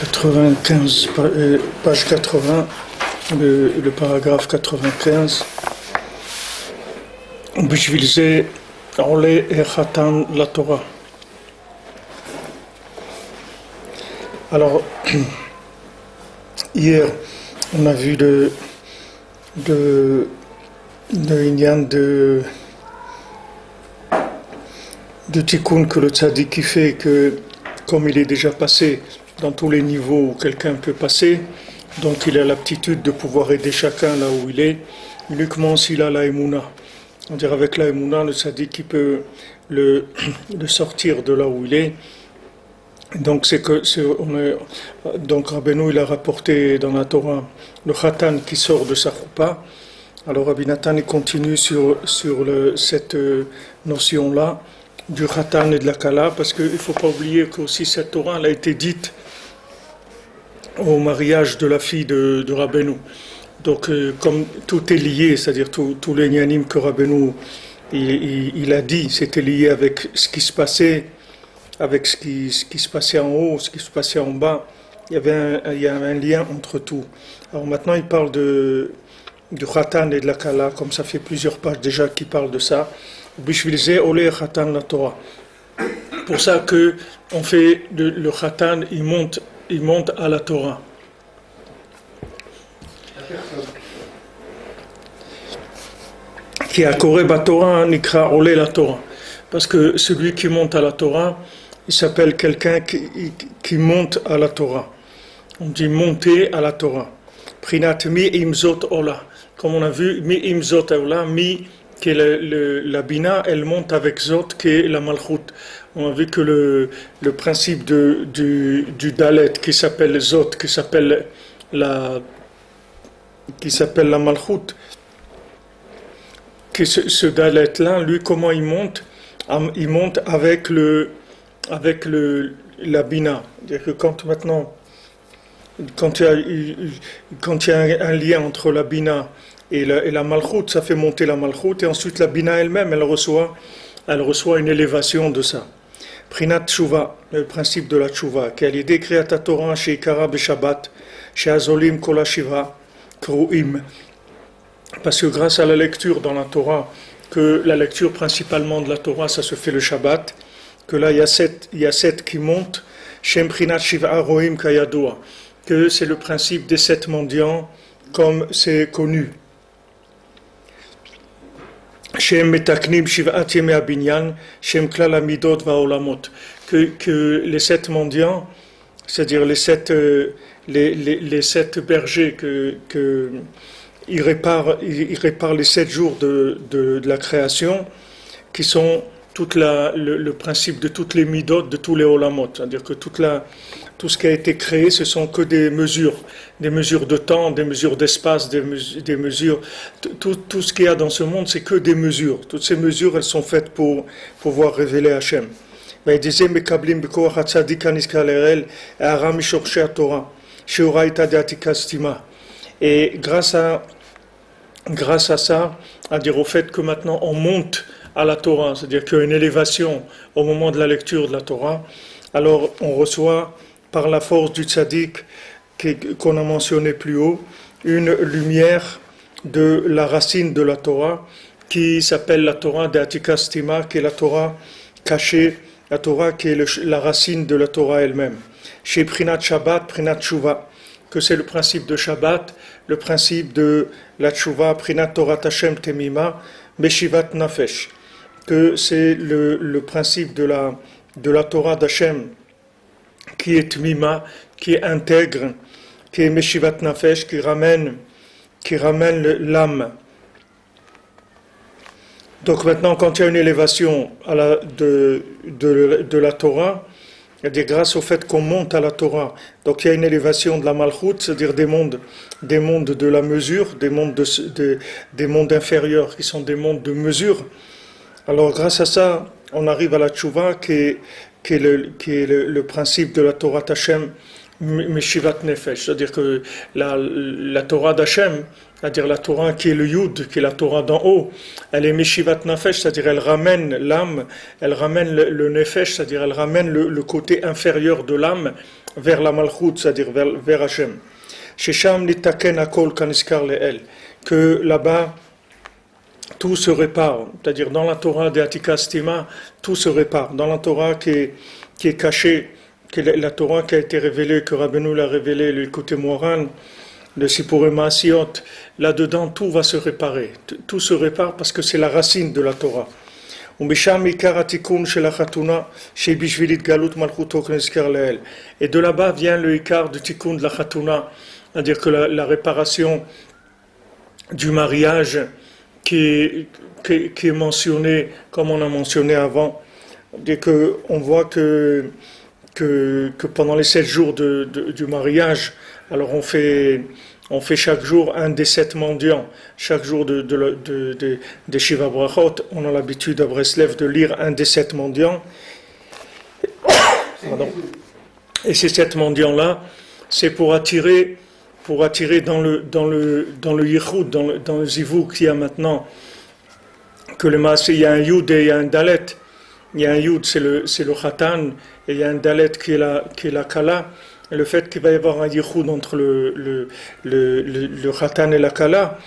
95, page 80, le paragraphe 95. בשביל זה עולה חתן לתורה. Alors, hier, on a vu de tikkun que le tzaddik fait, que comme il est déjà passé dans tous les niveaux où quelqu'un peut passer, donc il a l'aptitude de pouvoir aider chacun là où il est, uniquement s'il a la émouna. On dirait avec la émouna, le tzaddik il peut le sortir de là où il est. Donc donc Rabbeinu il a rapporté dans la Torah le khatan qui sort de sa choupa. Alors Rabbi Nathan il continue sur cette notion-là du khatan et de la kala, parce qu'il ne faut pas oublier que aussi cette Torah elle a été dite au mariage de la fille de Rabbeinu. Donc comme tout est lié, c'est-à-dire tous les nyanim que Rabbeinu il a dit, c'était lié avec ce qui se passait, avec ce qui se passait en haut, ce qui se passait en bas. Il y a un lien entre tout. Alors maintenant il parle du khatan et de la kala, comme ça fait plusieurs pages déjà qui parlent de ça. Bishvil ze ole khatan la Torah. Pour ça que on fait le khatan, il monte à la Torah. Qui a koré ba Torah nikra ole la Torah. Parce que celui qui monte à la Torah, il s'appelle quelqu'un qui monte à la Torah. On dit monter à la Torah. Prinat mi imzot ola. Comme on a vu, mi imzot ola, mi qui est la bina, elle monte avec zot qui est la malchut. On a vu que le principe du dalet qui s'appelle zot, qui s'appelle la malchut, que ce dalet là, lui comment il monte? Il monte avec la bina. C'est-à-dire que quand il y a un lien entre la bina et la malchut, ça fait monter la malchut, et ensuite la bina elle-même, elle reçoit une élévation de ça. Prinat tshuva, le principe de la tshuva, qui a l'idée créat à Torah chez Ikara Beshabbat, chez Azolim Kol Shiva, Kruim. Parce que grâce à la lecture dans la Torah, que la lecture principalement de la Torah, ça se fait le Shabbat, que là il y a sept qui montent, Shem Prinat Shiva Roim Kayadua, que c'est le principe des 7 mendiants, comme c'est connu. Shem Metaknim Shivat Yemei Abinyan, Shem Klal Amidot Vaolamot, que les 7 mendiants, c'est-à-dire les sept bergers ils réparent les 7 jours de la création, qui sont le principe de toutes les midot, de tous les olamot. C'est-à-dire que tout ce qui a été créé, ce sont que des mesures de temps, des mesures d'espace, des mesures. Tout ce qu'il y a dans ce monde, c'est que des mesures. Toutes ces mesures, elles sont faites pour pouvoir révéler Hachem. Mais il disait, Mekablim b'koach hatzadik haniskal erel, aram mishorshei haTorah, she'ora itadeatika stima. Et grâce à ça, à dire au fait que maintenant on monte à la Torah, c'est-à-dire qu'il y a une élévation au moment de la lecture de la Torah, alors on reçoit par la force du tzaddik qu'on a mentionné plus haut, une lumière de la racine de la Torah qui s'appelle la Torah d'Atika Stima, qui est la Torah cachée, la Torah qui est la racine de la Torah elle-même. Chez Prinat Shabbat, Prinat Tshuva, que c'est le principe de Shabbat, le principe de la Tshuva, Prinat Torah Hashem Temima, Meshivat Nafesh, que c'est le principe de la Torah d'Hashem qui est Tmima, qui est intègre, qui est Meshivat Nafesh, qui ramène l'âme. Donc maintenant, quand il y a une élévation de la Torah, c'est-à-dire grâce au fait qu'on monte à la Torah, donc il y a une élévation de la Malchut, c'est-à-dire des mondes de la mesure, des mondes inférieurs qui sont des mondes de mesure. Alors grâce à ça, on arrive à la Tshuva qui est le principe de la Torah Hashem, Meshivat Nefesh, c'est-à-dire que la Torah d'Hachem, c'est-à-dire la Torah qui est le Yud, qui est la Torah d'en haut, elle est Meshivat Nefesh, c'est-à-dire elle ramène l'âme, elle ramène le Nefesh, c'est-à-dire elle ramène le côté inférieur de l'âme vers la Malchut, c'est-à-dire vers Hachem. Shesham Nitaken Akol Kaniskar Le'el, que là-bas, tout se répare, c'est-à-dire dans la Torah de Atika Stima, tout se répare. Dans la Torah qui est cachée, la Torah qui a été révélée, que Rabbeinu l'a révélée, le côté moral, le Sipurim Maasiot, là-dedans tout va se réparer. Tout se répare parce que c'est la racine de la Torah. Et de là-bas vient le Ikar du Tikkun de la Khatuna, c'est-à-dire que la réparation du mariage qui est mentionné, comme on a mentionné avant, dès qu'on voit que pendant les 7 jours du mariage, alors on fait chaque jour un des 7 mendiants. Chaque jour des Shiva Brachot, on a l'habitude à Breslev de lire un des 7 mendiants. Pardon. Et ces 7 mendiants-là, c'est pour attirer dans le yichud, dans le zivug qu'il y a maintenant, que le maasé, il y a un yud et il y a un dalet. Il y a un yud, c'est le khatan, et il y a un dalet qui est la kala. Et le fait qu'il va y avoir un yichud entre le khatan et la kala,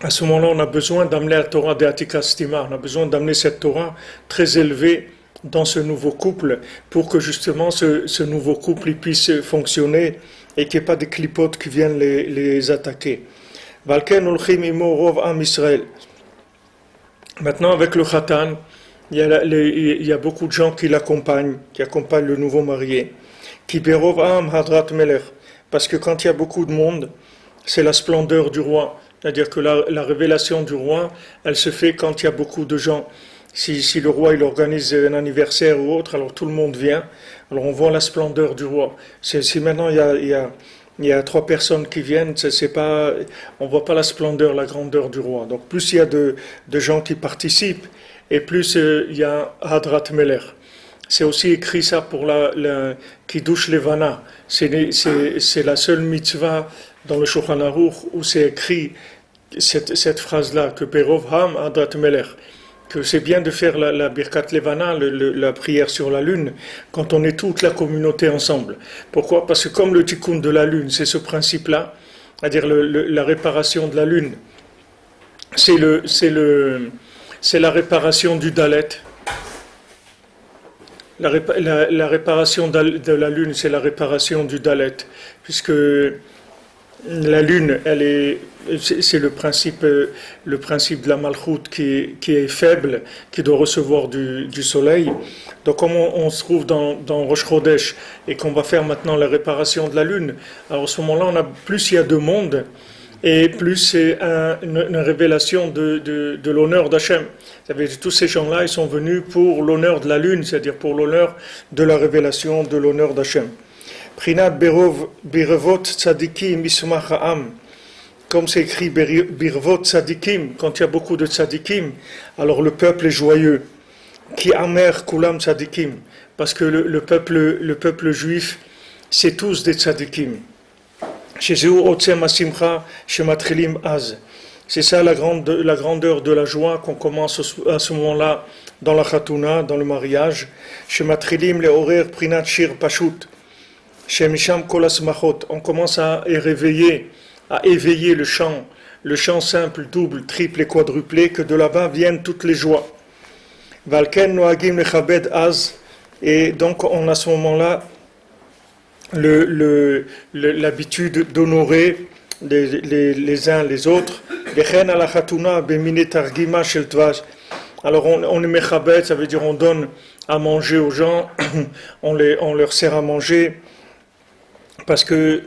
à ce moment-là, on a besoin d'amener la Torah de Atika Stima, on a besoin d'amener cette Torah très élevée dans ce nouveau couple, pour que justement ce nouveau couple il puisse fonctionner et qu'il n'y ait pas des clipotes qui viennent les attaquer. Valken ulchim imo rov am Israël. Maintenant, avec le khatan, il y a beaucoup de gens qui l'accompagnent, qui accompagnent le nouveau marié. Ki berov am hadrat melech. Parce que quand il y a beaucoup de monde, c'est la splendeur du roi. C'est-à-dire que la révélation du roi, elle se fait quand il y a beaucoup de gens. Si le roi il organise un anniversaire ou autre, alors tout le monde vient. Alors on voit la splendeur du roi. Si maintenant il y a 3 personnes qui viennent, on voit pas la splendeur, la grandeur du roi. Donc plus il y a de gens qui participent, et plus il y a Hadrat Melech. C'est aussi écrit ça pour Kiddush Levana. C'est la seule mitzvah dans le Shulchan Aruch où c'est écrit cette phrase-là, que Perov Ham Hadrat Melech, que c'est bien de faire la Birkat Levana, la prière sur la lune, quand on est toute la communauté ensemble. Pourquoi ? Parce que comme le tikkun de la lune, c'est ce principe-là, c'est-à-dire la réparation de la lune, c'est la réparation du Dalet. La réparation de la lune, c'est la réparation du Dalet, puisque la lune, c'est le principe de la Malchut qui est faible, qui doit recevoir du soleil. Donc, comme on se trouve dans Rosh Chodesh et qu'on va faire maintenant la réparation de la lune, alors à ce moment-là, plus il y a de monde, et plus c'est une révélation de l'honneur d'Hachem. Tous ces gens-là, ils sont venus pour l'honneur de la lune, c'est-à-dire pour l'honneur de la révélation de l'honneur d'Hachem. Prinat birvot tzadikim ismach ha'am. Comme c'est écrit birvot tzadikim, quand il y a beaucoup de tzadikim, alors le peuple est joyeux. Ki amer kulam tzadikim, parce que le peuple juif, c'est tous des tzadikim. C'est ça la grandeur de la joie qu'on commence à ce moment-là dans la Khatuna, dans le mariage. On commence à éveiller le chant simple, double, triple et quadruplé, que de là-bas viennent toutes les joies. Et donc on a à ce moment-là l'habitude d'honorer les uns les autres. Alors on est mechabed, ça veut dire on donne à manger aux gens, on leur sert à manger, parce que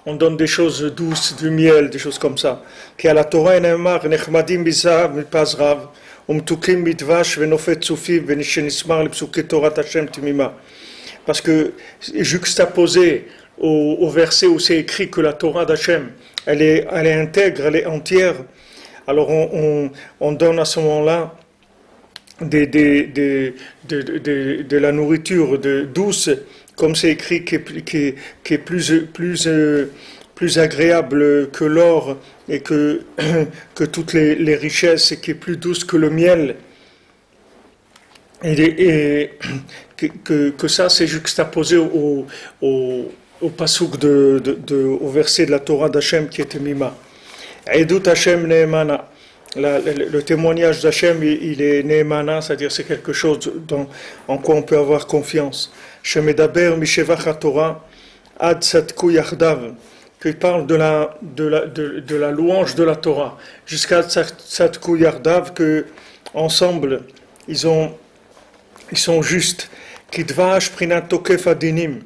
on donne des choses douces, du miel, des choses comme ça. Parce que juxtaposé au verset où c'est écrit que la Torah d'Hachem, elle est intègre, elle est entière, alors on donne à ce moment-là de la nourriture douce, comme c'est écrit, qui est plus agréable que l'or et que toutes les richesses, et qui est plus douce que le miel. Et que ça, c'est juxtaposé au pasouk au verset de la Torah d'Hachem qui était Mima. Edut Hachem Neemana. Le témoignage d'Hachem, il est Neemana, c'est-à-dire c'est quelque chose en quoi on peut avoir confiance. Shemedaber Mishevach HaTorah Ad Tzadku Yachdav, qui parle de la louange de la Torah, jusqu'à Tzadku Yachdav, que ensemble ils sont justes. Ki dvash prinat tokef adinim.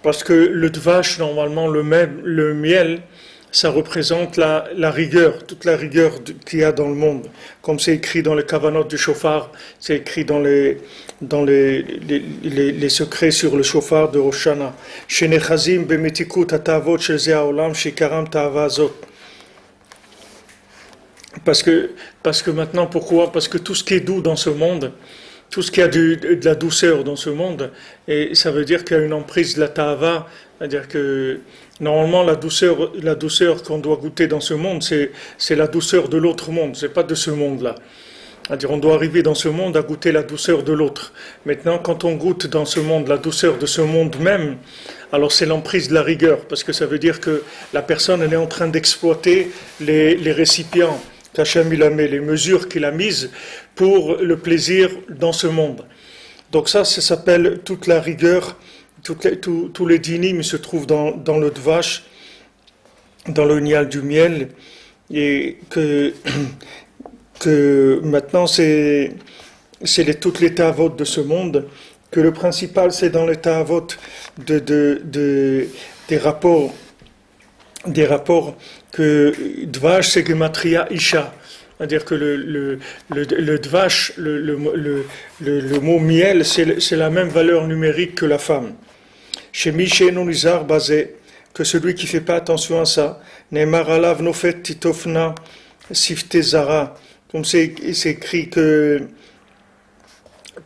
Parce que le dvash, normalement, le miel, ça représente la rigueur, toute la rigueur qu'il y a dans le monde. Comme c'est écrit dans les kavanot du shofar, c'est écrit dans les secrets sur le shofar de Rosh Hashanah. Shenechazim bemetikut hatavot shel ze haolam shekaram ta'ava azot. Parce que maintenant, pourquoi? Parce que tout ce qui est doux dans ce monde, tout ce qui a de la douceur dans ce monde, et ça veut dire qu'il y a une emprise de la ta'ava, c'est-à-dire que normalement la douceur qu'on doit goûter dans ce monde, c'est la douceur de l'autre monde, c'est pas de ce monde-là. C'est-à-dire on doit arriver dans ce monde à goûter la douceur de l'autre. Maintenant, quand on goûte dans ce monde la douceur de ce monde même, alors c'est l'emprise de la rigueur, parce que ça veut dire que la personne elle est en train d'exploiter les récipients qu'Hachem il a mis, les mesures qu'il a mises pour le plaisir dans ce monde. Donc ça s'appelle toute la rigueur, tous les dynim se trouvent dans le dvash, dans le nial du miel, et que maintenant c'est toutes les ta'avot de ce monde, que le principal c'est dans les ta'avot des rapports que dvash c'est gematria isha, c'est-à-dire que le dvash, le mot miel, c'est la même valeur numérique que la femme. Chez Mishénon Izar Bazé, que celui qui ne fait pas attention à ça, Neymar alav nofet titofna sifte zara, comme c'est écrit que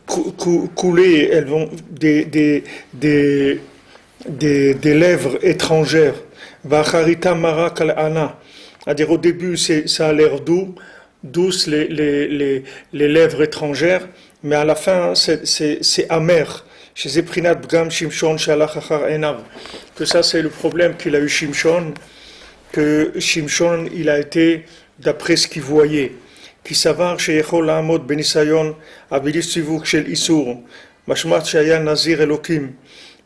couler, elles vont des lèvres étrangères. Vacharita mara kal ana, c'est-à-dire au début ça a l'air douce les lèvres étrangères, mais à la fin c'est amer. Chez Zeprinat Bgam Shimshon Shalach Achar Enav, que ça c'est le problème qu'il a eu Shimshon, que Shimshon il a été d'après ce qu'il voyait, qui savar chez Yechol Amod Benisayon Avilis Sivuk Shel Isur, Mashmat Shaya Nazir Elokim,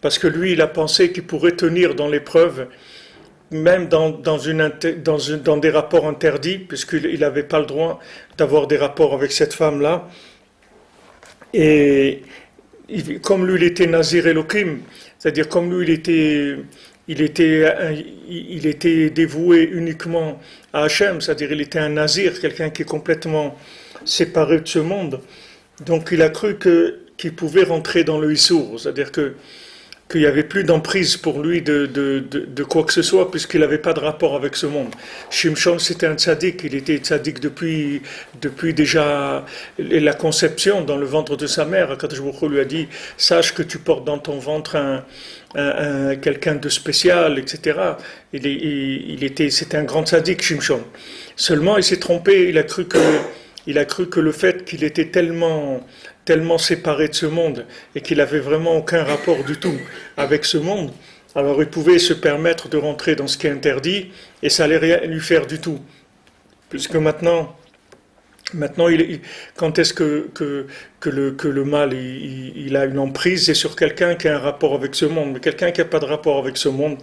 parce que lui il a pensé qu'il pourrait tenir dans l'épreuve, même dans des rapports interdits, puisqu'il n'avait pas le droit d'avoir des rapports avec cette femme-là, et comme lui il était Nazir Elohim, c'est-à-dire comme lui il était dévoué uniquement à Hachem, c'est-à-dire il était un Nazir, quelqu'un qui est complètement séparé de ce monde, donc il a cru qu'il pouvait rentrer dans le Issour, c'est-à-dire qu'il n'y avait plus d'emprise pour lui de quoi que ce soit, puisqu'il n'avait pas de rapport avec ce monde. Shimshon, c'était un tzaddik, il était tzaddik depuis déjà la conception dans le ventre de sa mère. Quand Akadosh Baruch Hu lui a dit « Sache que tu portes dans ton ventre quelqu'un de spécial, etc. » C'était un grand tzaddik, Shimshon. Seulement, il s'est trompé, il a cru que le fait qu'il était tellement séparé de ce monde et qu'il avait vraiment aucun rapport du tout avec ce monde, alors il pouvait se permettre de rentrer dans ce qui est interdit et ça allait rien lui faire du tout. Puisque maintenant quand est-ce que le mal il a une emprise, c'est sur quelqu'un qui a un rapport avec ce monde. Mais quelqu'un qui n'a pas de rapport avec ce monde,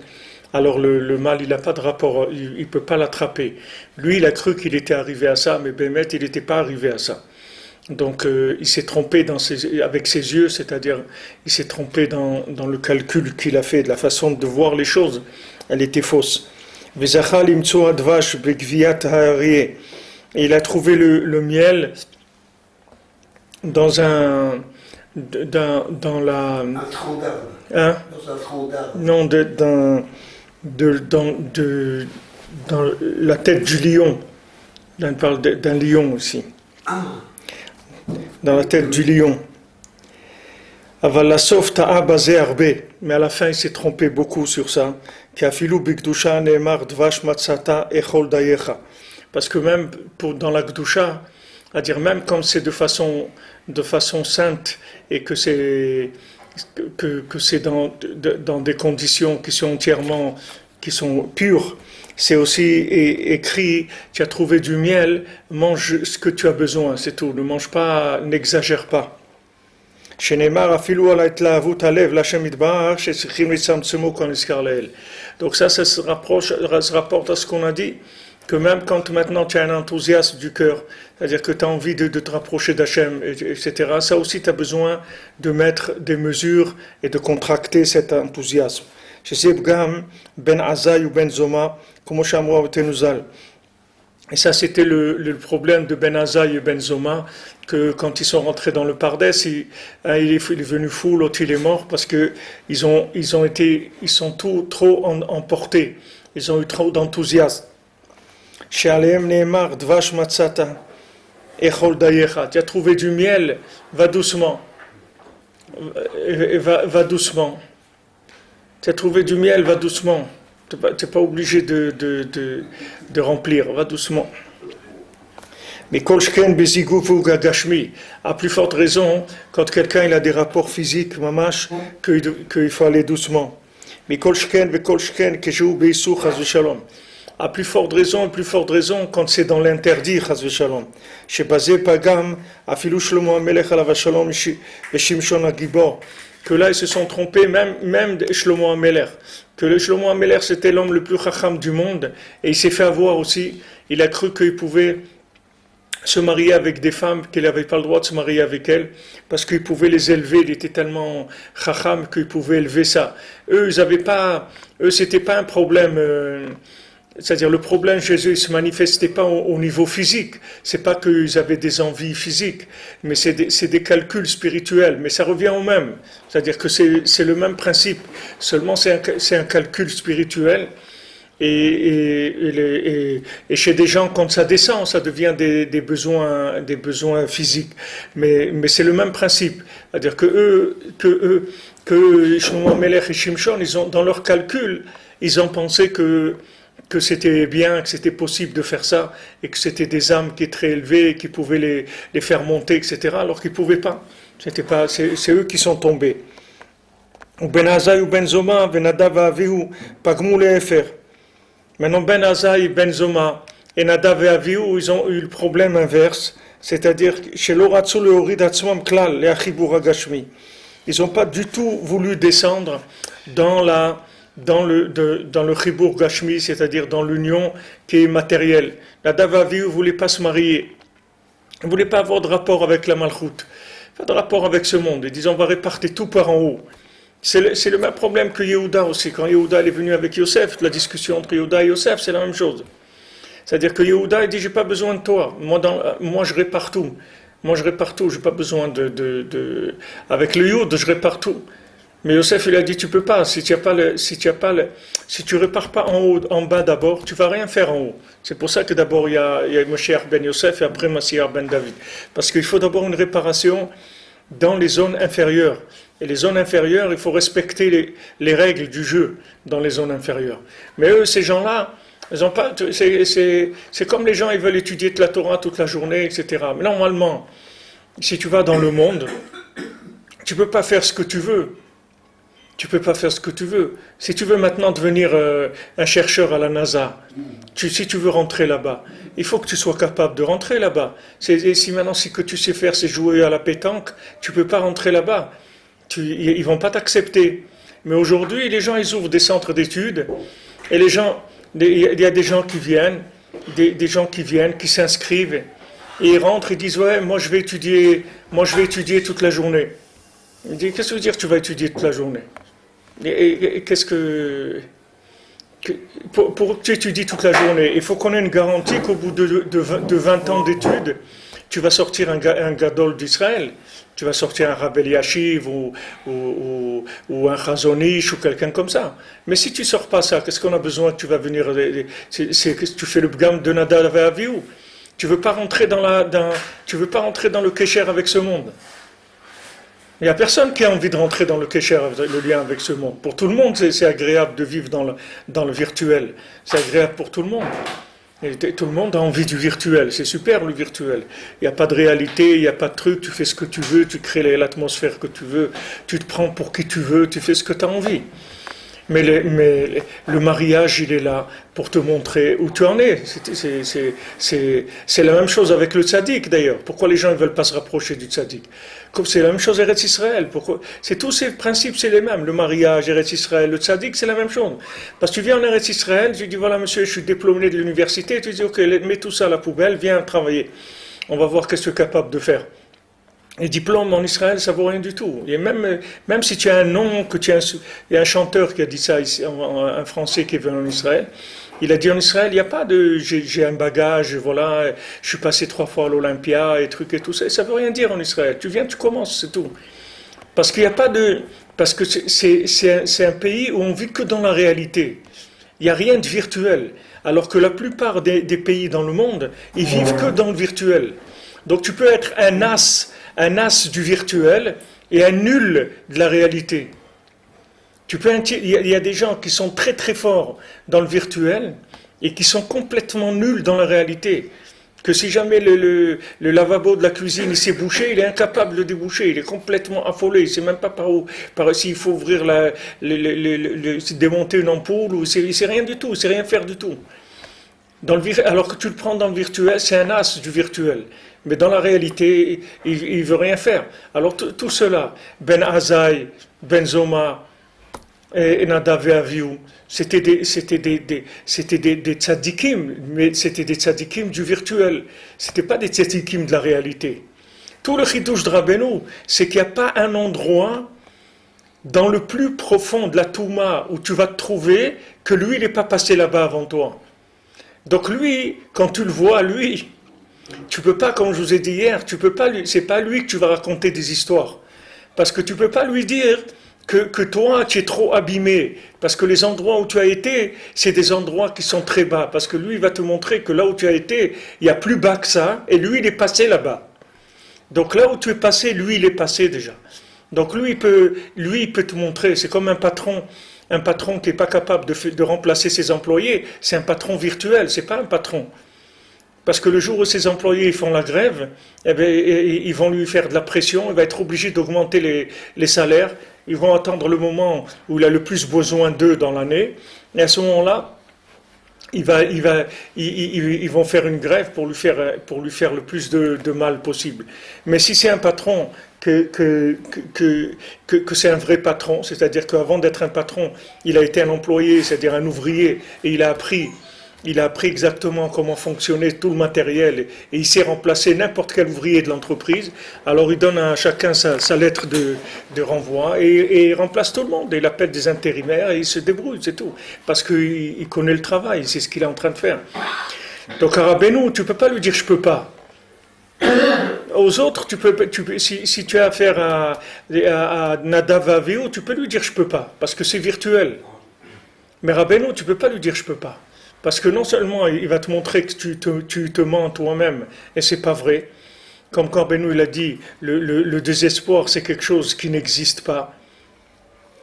alors le mal il n'a pas de rapport, il ne peut pas l'attraper. Lui il a cru qu'il était arrivé à ça, mais Bémet il n'était pas arrivé à ça. Donc il s'est trompé avec ses yeux, c'est-à-dire il s'est trompé dans le calcul qu'il a fait, de la façon de voir les choses, elle était fausse. Et il a trouvé le miel dans la... Un tronc d'arbre. Hein? Dans un tronc d'arbre. Non, dans la tête du lion. Là, on parle d'un lion aussi. Ah. dans la tête du lion. Aval la sauf ta'a basé arbe, mais à la fin il s'est trompé beaucoup sur ça. Qu'afilu bigdusha ne'emar dvash matzata echol dayecha. Parce que même dans la gdusha, c'est-à-dire même quand c'est de façon sainte et que c'est dans des conditions qui sont pures, c'est aussi écrit, tu as trouvé du miel, mange ce que tu as besoin, c'est tout, ne mange pas, n'exagère pas. Donc ça se rapporte à ce qu'on a dit, que même quand maintenant tu as un enthousiasme du cœur, c'est-à-dire que tu as envie de te rapprocher d'Hachem, etc., ça aussi tu as besoin de mettre des mesures et de contracter cet enthousiasme. Ben Azai ou Ben Zoma, comme et ça, c'était le problème de Ben Azai et Ben Zoma, que quand ils sont rentrés dans le Pardès, il est venu fou, l'autre il est mort, parce que ils sont trop emportés, ils ont eu trop d'enthousiasme. Chez Aleem Neemar, Dvash Matzata, Echol Dayecha, tu as trouvé du miel, va doucement, va doucement. Tu as trouvé du miel, va doucement. Tu n'es pas obligé de remplir, va doucement. Mais Kolshken Bezigoufou Gagashmi, à plus forte raison, quand quelqu'un il a des rapports physiques, mamash, qu'il faut aller doucement. Mais Kolshken Kejou Beisou Chazve Shalom. À plus forte raison, quand c'est dans l'interdit, Chazve Shalom. Chez Bazé Pagam, Afilou Shlomo Amelech Alav Shalom, Shimshon Agibor. Que là, ils se sont trompés, même Shlomo HaMelech. Que le Shlomo HaMelech, c'était l'homme le plus chacham du monde, et il s'est fait avoir aussi. Il a cru qu'il pouvait se marier avec des femmes, qu'il n'avait pas le droit de se marier avec elles, parce qu'il pouvait les élever. Il était tellement chacham qu'il pouvait élever ça. Eux, c'était pas un problème. C'est-à-dire le problème chez eux, il ne se manifestait pas au niveau physique. C'est pas qu'ils avaient des envies physiques, mais c'est des calculs spirituels. Mais ça revient au même. C'est-à-dire que c'est le même principe. Seulement c'est un calcul spirituel. Et chez des gens, quand ça descend, ça devient des besoins physiques. Mais c'est le même principe. C'est-à-dire que Shlomo HaMelech et Shimshon, dans leur calcul, ils ont pensé que c'était bien, que c'était possible de faire ça, et que c'était des âmes qui étaient très élevées, qui pouvaient les faire monter, etc., alors qu'ils ne pouvaient pas. C'est eux qui sont tombés. Ben Azai ou Ben Zoma, Ben Nadav Avihu, Pagmou Lefer. Maintenant, Ben Azai, Ben Zoma et Nadav et Avihu, ils ont eu le problème inverse, c'est-à-dire chez l'Oratsu le Horidatzmam Klal, les Achibur Agashmi. Ils n'ont pas du tout voulu descendre dans le Chibur Gashmi, c'est-à-dire dans l'union qui est matérielle. La Davavi ne voulait pas se marier, ne voulait pas avoir de rapport avec la Malchut, pas de rapport avec ce monde. Ils disent on va répartir tout par en haut. C'est le même problème que Yehuda aussi. Quand Yehuda est venu avec Yosef, la discussion entre Yehuda et Yosef, c'est la même chose. C'est-à-dire que Yehuda il dit j'ai pas besoin de toi, moi je répare tout. Moi je répare tout, j'ai pas besoin avec le Yud, je répare tout. Mais Yosef, il a dit, tu peux pas, si tu répares pas en haut, en bas d'abord, tu vas rien faire en haut. C'est pour ça que d'abord il y a Moshiach ben Yosef et après Mashiach ben David. Parce qu'il faut d'abord une réparation dans les zones inférieures. Et les zones inférieures, il faut respecter les règles du jeu dans les zones inférieures. Mais eux, ces gens-là, ils ont pas, c'est comme les gens, ils veulent étudier de la Torah toute la journée, etc. Mais normalement, si tu vas dans le monde, tu peux pas faire ce que tu veux. Tu peux pas faire ce que tu veux. Si tu veux maintenant devenir un chercheur à la NASA, si tu veux rentrer là-bas, il faut que tu sois capable de rentrer là-bas. Si maintenant ce que tu sais faire, c'est jouer à la pétanque, tu peux pas rentrer là-bas. Ils vont pas t'accepter. Mais aujourd'hui, les gens, ils ouvrent des centres d'études, et il y a des gens qui viennent, qui s'inscrivent, et ils rentrent, ils disent ouais, moi je vais étudier toute la journée. Il dit qu'est-ce que veut dire tu vas étudier toute la journée? Et qu'est-ce que pour que tu étudies toute la journée, il faut qu'on ait une garantie qu'au bout de 20 ans d'études, tu vas sortir un Gadol d'Israël, tu vas sortir un Rabbi Eliashiv ou un Chazonish ou quelqu'un comme ça. Mais si tu ne sors pas ça, qu'est-ce qu'on a besoin que tu vas venir tu fais le Bgam de Nadav et Avihu. Tu veux pas rentrer tu veux pas rentrer dans le kécher avec ce monde. Il n'y a personne qui a envie de rentrer dans le kécher, le lien avec ce monde. Pour tout le monde, c'est agréable de vivre dans le virtuel. C'est agréable pour tout le monde. Et tout le monde a envie du virtuel. C'est super le virtuel. Il n'y a pas de réalité, il n'y a pas de truc. Tu fais ce que tu veux, tu crées l'atmosphère que tu veux, tu te prends pour qui tu veux, tu fais ce que tu as envie. Mais le mariage, il est là pour te montrer où tu en es. C'est la même chose avec le tzaddik d'ailleurs. Pourquoi les gens ne veulent pas se rapprocher du tzaddik? Comme c'est la même chose Eretz Israël. C'est tous ces principes, c'est les mêmes. Le mariage, Eretz Israël, le tzaddik, c'est la même chose. Parce que tu viens en Eretz Israël, tu dis voilà monsieur, je suis diplômé de l'université, tu dis ok, mets tout ça à la poubelle, viens travailler. On va voir qu'est-ce que tu es capable de faire. Les diplômes en Israël, ça vaut rien du tout. Et même si tu as un nom, il y a un chanteur qui a dit ça ici, un Français qui est venu en Israël. Il a dit en Israël, il n'y a pas de j'ai un bagage, voilà, je suis passé 3 fois à l'Olympia et trucs et tout ça. Ça veut rien dire en Israël. Tu viens, tu commences, c'est tout. Parce qu'il n'y a pas de, parce que c'est un pays où on vit que dans la réalité. Il n'y a rien de virtuel. Alors que la plupart des pays dans le monde, ils vivent que dans le virtuel. Donc tu peux être un as du virtuel et un nul de la réalité. Il y a des gens qui sont très très forts dans le virtuel et qui sont complètement nuls dans la réalité. Que si jamais le lavabo de la cuisine il s'est bouché, il est incapable de déboucher, il est complètement affolé, il ne sait même pas s'il faut ouvrir démonter une ampoule, ou il ne sait rien du tout, il ne sait rien faire du tout. Alors que tu le prends dans le virtuel, c'est un as du virtuel. Mais dans la réalité, il ne veut rien faire. Alors tout cela, Ben Azaï, Ben Zoma, et Nadav et Avihu, c'était des tzadikim, mais c'était des tzadikim du virtuel. C'était pas des tzadikim de la réalité. Tout le chidouche de Rabbeinu, c'est qu'il n'y a pas un endroit dans le plus profond de la Touma où tu vas te trouver que lui, il n'est pas passé là-bas avant toi. Donc lui, quand tu le vois, lui, tu peux pas, comme je vous ai dit hier, c'est pas lui que tu vas raconter des histoires. Parce que tu peux pas lui dire que toi, tu es trop abîmé. Parce que les endroits où tu as été, c'est des endroits qui sont très bas. Parce que lui, il va te montrer que là où tu as été, il y a plus bas que ça, et lui, il est passé là-bas. Donc là où tu es passé, lui, il est passé déjà. Donc lui, il peut te montrer. C'est comme un patron qui n'est pas capable de remplacer ses employés. C'est un patron virtuel, c'est pas un patron. Parce que le jour où ses employés font la grève, eh bien, ils vont lui faire de la pression, il va être obligé d'augmenter les salaires, ils vont attendre le moment où il a le plus besoin d'eux dans l'année, et à ce moment-là, ils vont faire une grève pour lui faire le plus de mal possible. Mais si c'est un patron, que c'est un vrai patron, c'est-à-dire qu'avant d'être un patron, il a été un employé, c'est-à-dire un ouvrier, et il a appris exactement comment fonctionnait tout le matériel et il sait remplacer n'importe quel ouvrier de l'entreprise. Alors il donne à chacun sa lettre de renvoi et il remplace tout le monde. Et il appelle des intérimaires et il se débrouille, c'est tout. Parce qu'il connaît le travail, c'est ce qu'il est en train de faire. Donc à Rabbeinu, tu ne peux pas lui dire je ne peux pas. Aux autres, si tu as affaire à Nadav Avihu, tu peux lui dire je ne peux pas, parce que c'est virtuel. Mais Rabbeinu, tu ne peux pas lui dire je ne peux pas. Parce que non seulement il va te montrer que tu te mens toi-même, et c'est pas vrai. Comme quand Rabbeinu il a dit, le désespoir c'est quelque chose qui n'existe pas.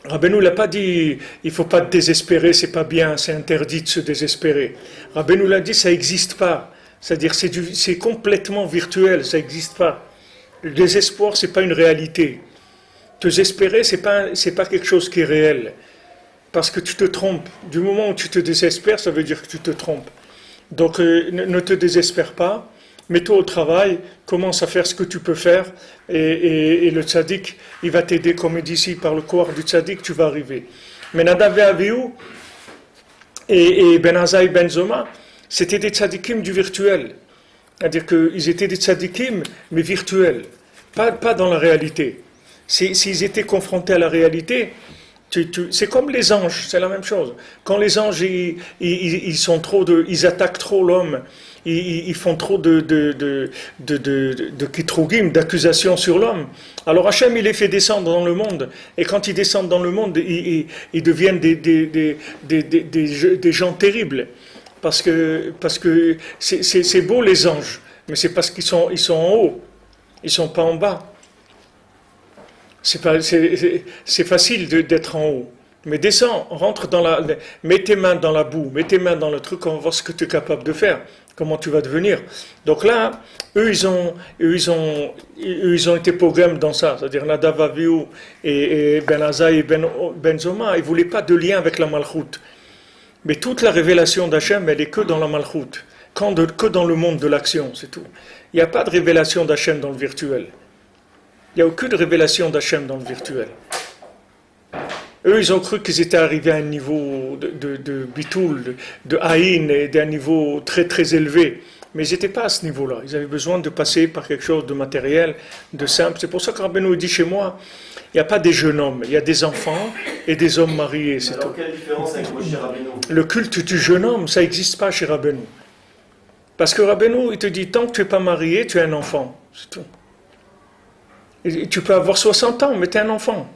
Rabbeinu n'a pas dit, il faut pas te désespérer, c'est pas bien, c'est interdit de se désespérer. Rabbeinu l'a dit, ça n'existe pas. C'est-à-dire c'est complètement virtuel, ça n'existe pas. Le désespoir c'est pas une réalité. Te désespérer c'est pas quelque chose qui est réel. Parce que tu te trompes. Du moment où tu te désespères, ça veut dire que tu te trompes. Donc ne te désespère pas, mets-toi au travail, commence à faire ce que tu peux faire, et le tzaddik, il va t'aider, comme il dit ici, par le corps du tzaddik, tu vas arriver. Mais Nadav et Avihu, et Ben Azaï, Ben Zoma, c'était des tzaddikim du virtuel. C'est-à-dire qu'ils étaient des tzaddikim, mais virtuels, pas dans la réalité. S'ils étaient confrontés à la réalité, c'est comme les anges, c'est la même chose. Quand les anges, ils attaquent trop l'homme, ils font trop de kitrugim, d'accusations sur l'homme. Alors Hachem, il les fait descendre dans le monde. Et quand ils descendent dans le monde, ils deviennent des gens terribles. parce que c'est beau les anges, mais c'est parce qu'ils sont en haut, ils sont pas en bas. C'est facile d'être en haut. Mais descends, rentre mets tes mains dans la boue, mets tes mains dans le truc, on va voir ce que tu es capable de faire, comment tu vas devenir. Donc là, eux, ils ont été programmes dans ça, c'est-à-dire Nadav Avihu et Ben Azaï et Ben Zoma, ils ne voulaient pas de lien avec la Malchoute. Mais toute la révélation d'Hachem, elle est que dans la Malchoute, que dans le monde de l'action, c'est tout. Il n'y a pas de révélation d'Hachem dans le virtuel. Il n'y a aucune révélation d'Hachem dans le virtuel. Eux, ils ont cru qu'ils étaient arrivés à un niveau de bitoul, de haïn, et d'un niveau très très élevé. Mais ils n'étaient pas à ce niveau-là. Ils avaient besoin de passer par quelque chose de matériel, de simple. C'est pour ça que Rabbeinu dit chez moi, il n'y a pas des jeunes hommes, il y a des enfants et des hommes mariés, c'est tout. Quelle différence avec Moshe Rabbeinu? Le culte du jeune homme, ça n'existe pas chez Rabbeinu. Parce que Rabbeinu, il te dit, tant que tu n'es pas marié, tu es un enfant. C'est tout. Et tu peux avoir 60 ans, mais tu es un enfant.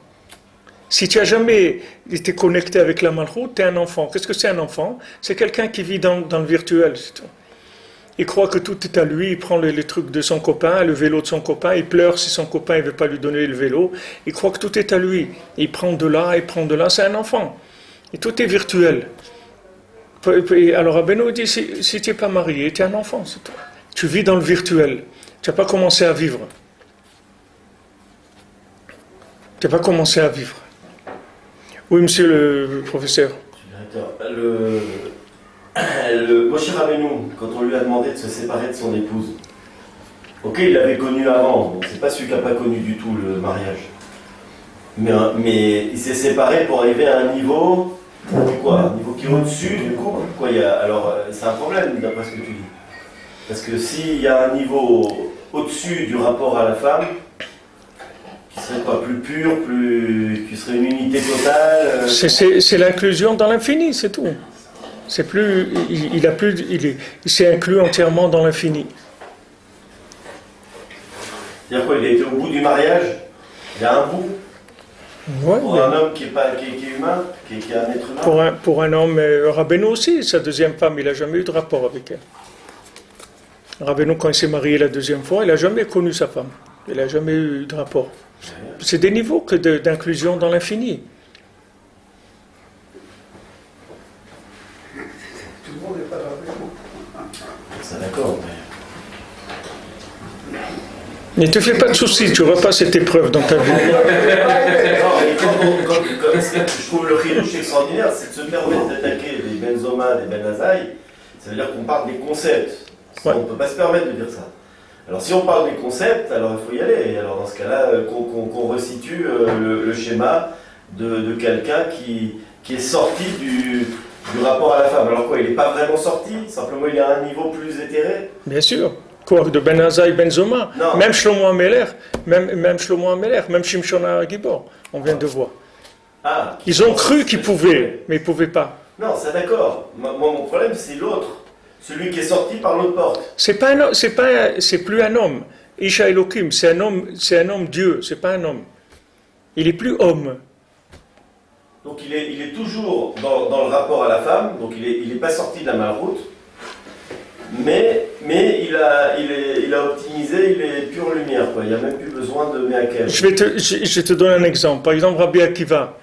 Si tu n'as jamais été connecté avec la Malchoute, tu es un enfant. Qu'est-ce que c'est un enfant? C'est quelqu'un qui vit dans le virtuel, c'est tout. Il croit que tout est à lui, il prend les trucs de son copain, le vélo de son copain, il pleure si son copain ne veut pas lui donner le vélo. Il croit que tout est à lui. Il prend de là, c'est un enfant. Et tout est virtuel. Alors Rabbeinu dit, si tu n'es pas marié, tu es un enfant, c'est tout. Tu vis dans le virtuel. Tu n'as pas commencé à vivre. Tu n'as pas commencé à vivre. Oui, monsieur le professeur. Le Moshe Rabbeinu, quand on lui a demandé de se séparer de son épouse, ok, il l'avait connu avant, donc c'est pas celui qui n'a pas connu du tout le mariage. Mais il s'est séparé pour arriver à un niveau, un niveau qui est au-dessus du couple. Alors, c'est un problème, d'après ce que tu dis. Parce que s'il y a un niveau au-dessus du rapport à la femme, qui serait plus pur, qui serait une unité totale. C'est l'inclusion dans l'infini, c'est tout. C'est plus, il s'est inclus entièrement dans l'infini. C'est-à-dire quoi? Il a été au bout du mariage. Il y a un bout. Ouais, pour un homme qui est humain, qui est un être humain. Pour un homme, Rabbeinu aussi, sa deuxième femme, il n'a jamais eu de rapport avec elle. Rabbeinu, quand il s'est marié la deuxième fois, il n'a jamais connu sa femme. Il n'a jamais eu de rapport. C'est des niveaux d'inclusion dans l'infini. Tout le monde n'est pas Rabbeinu. C'est d'accord, Mais ne te fais pas de soucis, tu n'auras pas cette épreuve dans ta vie. Je trouve le chidouche extraordinaire, c'est de se permettre d'attaquer des Benzoma, des Ben Azaï. Ça veut dire qu'on parle des concepts. Ouais. On ne peut pas se permettre de dire ça. Alors si on parle des concepts, alors il faut y aller. Et alors dans ce cas-là, qu'on resitue le schéma de quelqu'un qui est sorti du rapport à la femme. Alors quoi, il n'est pas vraiment sorti, simplement il est à un niveau plus éthéré. Bien sûr. Quoi, de Ben Azaï, Ben Zoma, même Shlomo Ameler, même Shlomo Ameler, même Shimshon HaGibor, on vient de voir. Ils ont cru qu'ils pouvaient, mais ils ne pouvaient pas. Non, c'est d'accord. Moi, mon problème, c'est l'autre. Celui qui est sorti par l'autre porte. C'est plus un homme. Isha Elohim, c'est un homme Dieu, c'est pas un homme. Il est plus homme. Donc il est toujours dans le rapport à la femme, donc il est pas sorti de la malroute, mais il a optimisé, il est pure lumière, quoi. Il n'y a même plus besoin de Meakel. Je vais te donner un exemple. Par exemple, Rabbi Akiva,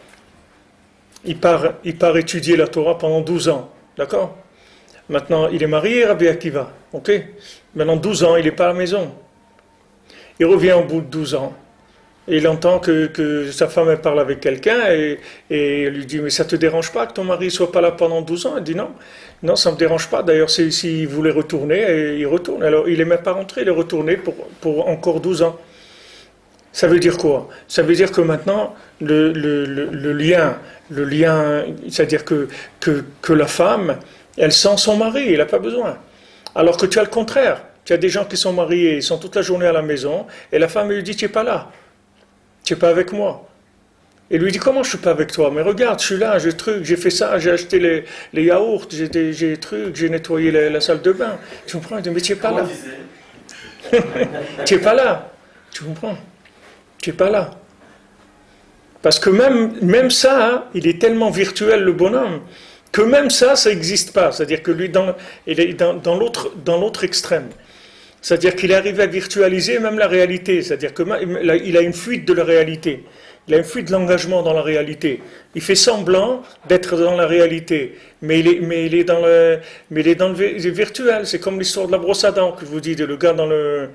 il part étudier la Torah pendant 12 ans, d'accord? Maintenant, il est marié, Rabbi Akiva, ok? Maintenant, 12 ans, il n'est pas à la maison. Il revient au bout de 12 ans. Et il entend que sa femme elle parle avec quelqu'un et il lui dit « Mais ça ne te dérange pas que ton mari ne soit pas là pendant 12 ans ?» Il dit « Non, non, ça ne me dérange pas. D'ailleurs, s'il voulait retourner, il retourne. » Alors, il n'est même pas rentré, il est retourné pour encore 12 ans. Ça veut dire quoi? Ça veut dire que maintenant, le lien, c'est-à-dire que la femme, elle sent son mari, elle n'a pas besoin. Alors que tu as le contraire. Tu as des gens qui sont mariés, ils sont toute la journée à la maison, et la femme lui dit « Tu n'es pas là. Tu n'es pas avec moi. » Et lui dit « Comment je ne suis pas avec toi? Mais regarde, je suis là, j'ai fait ça, j'ai acheté les yaourts, j'ai nettoyé la salle de bain. » Tu comprends? Il dit « Mais tu n'es pas là. » Tu n'es pas là. Tu comprends? Tu n'es pas là. Parce que même ça, hein, il est tellement virtuel, le bonhomme, que même ça n'existe pas. C'est-à-dire que lui, il est dans l'autre extrême. C'est-à-dire qu'il est arrivé à virtualiser même la réalité. C'est-à-dire qu'il a une fuite de la réalité. Il a une fuite de l'engagement dans la réalité. Il fait semblant d'être dans la réalité, mais il est dans le virtuel. C'est comme l'histoire de la brosse à dents que je vous dis, le gars le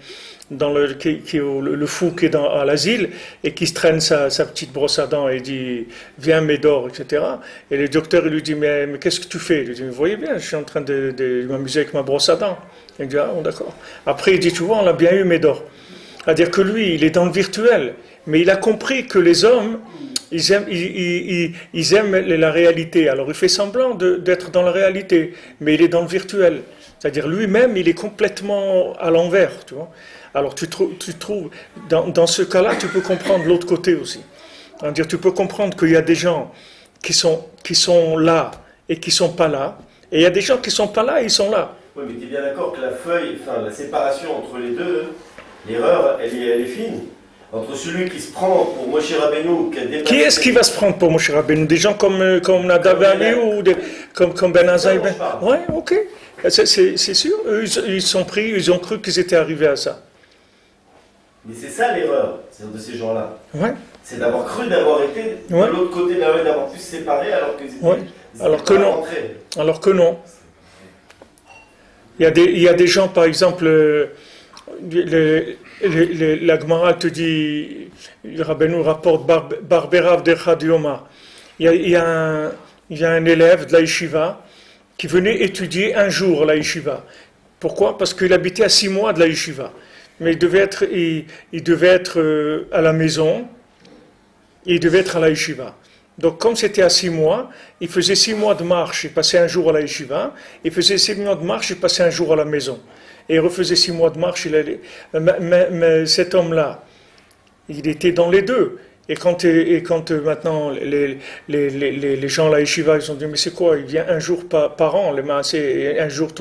fou qui est à l'asile et qui se traîne sa petite brosse à dents et dit viens Médor, etc. Et le docteur il lui dit mais qu'est-ce que tu fais? Il lui dit vous voyez bien, je suis en train de m'amuser avec ma brosse à dents. Il dit ah bon, d'accord. Après il dit tu vois on l'a bien eu Médor. C'est-à-dire que lui il est dans le virtuel. Mais il a compris que les hommes, ils aiment la réalité. Alors il fait semblant d'être dans la réalité, mais il est dans le virtuel. C'est-à-dire lui-même, il est complètement à l'envers. Tu vois. Alors tu trouves dans ce cas-là, tu peux comprendre l'autre côté aussi. C'est-à-dire tu peux comprendre qu'il y a des gens qui sont là et qui ne sont pas là, et il y a des gens qui ne sont pas là et ils sont là. Oui, mais tu es bien d'accord que la séparation entre les deux, l'erreur, elle est fine. Entre celui qui se prend pour Moshe Rabbeinu, qui est-ce qui va se prendre pour Moshe Rabbeinu? Des gens comme Nadav et Abihu ou comme Ben Azai? Ouais, ok. C'est sûr. Eux, ils ont cru qu'ils étaient arrivés à ça. Mais c'est ça l'erreur de ces gens-là. Ouais. C'est d'avoir cru d'avoir été de l'autre côté de la rue, d'avoir pu se séparer alors qu'ils étaient alors que non. rentrés. Alors que non. Il y a des gens, par exemple. La Gemara te dit, le Rabbeinu rapporte Barberav de Chadioma. Il y a un élève de la yeshiva qui venait étudier un jour à la yeshiva. Pourquoi? Parce qu'il habitait à 6 mois de la yeshiva. Mais il devait être à la maison et il devait être à la yeshiva. Donc comme c'était à 6 mois, il faisait 6 mois de marche, il passait un jour à la yeshiva, il faisait 6 mois de marche, il passait un jour à la maison. Et il refaisait 6 mois de marche, mais cet homme-là, il était dans les deux. Et quand maintenant les gens à la yeshiva, ils ont dit, mais c'est quoi? Il vient un jour par an, un jour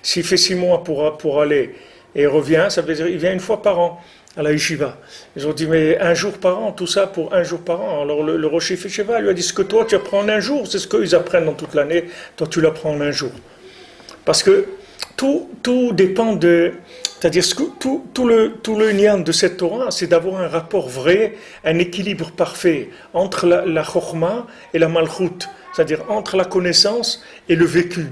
s'il fait 6 mois pour aller, et il revient, ça veut dire il vient une fois par an à la yeshiva. Ils ont dit, mais un jour par an, tout ça pour un jour par an. Alors le Rosh Yeshiva lui a dit, ce que toi tu apprends en un jour, c'est ce qu'ils apprennent dans toute l'année, toi tu l'apprends en un jour. Parce que tout dépend de... C'est-à-dire tout le lien de cette Torah, c'est d'avoir un rapport vrai, un équilibre parfait entre la chorma et la malchut, c'est-à-dire entre la connaissance et le vécu.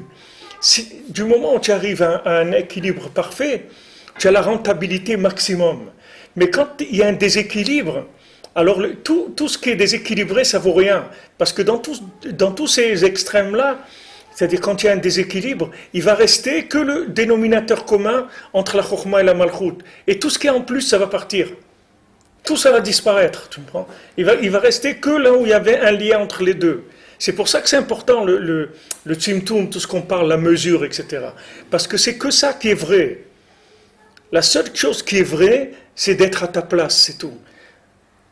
Du moment où tu arrives à un équilibre parfait, tu as la rentabilité maximum. Mais quand il y a un déséquilibre, alors tout ce qui est déséquilibré, ça vaut rien. Parce que dans tous ces extrêmes-là, c'est-à-dire quand il y a un déséquilibre, il va rester que le dénominateur commun entre la chorma et la malchut. Et tout ce qui est en plus, ça va partir. Tout ça va disparaître, tu comprends? Il va rester que là où il y avait un lien entre les deux. C'est pour ça que c'est important le tzimtum, tout ce qu'on parle, la mesure, etc. Parce que c'est que ça qui est vrai. La seule chose qui est vraie, c'est d'être à ta place, c'est tout.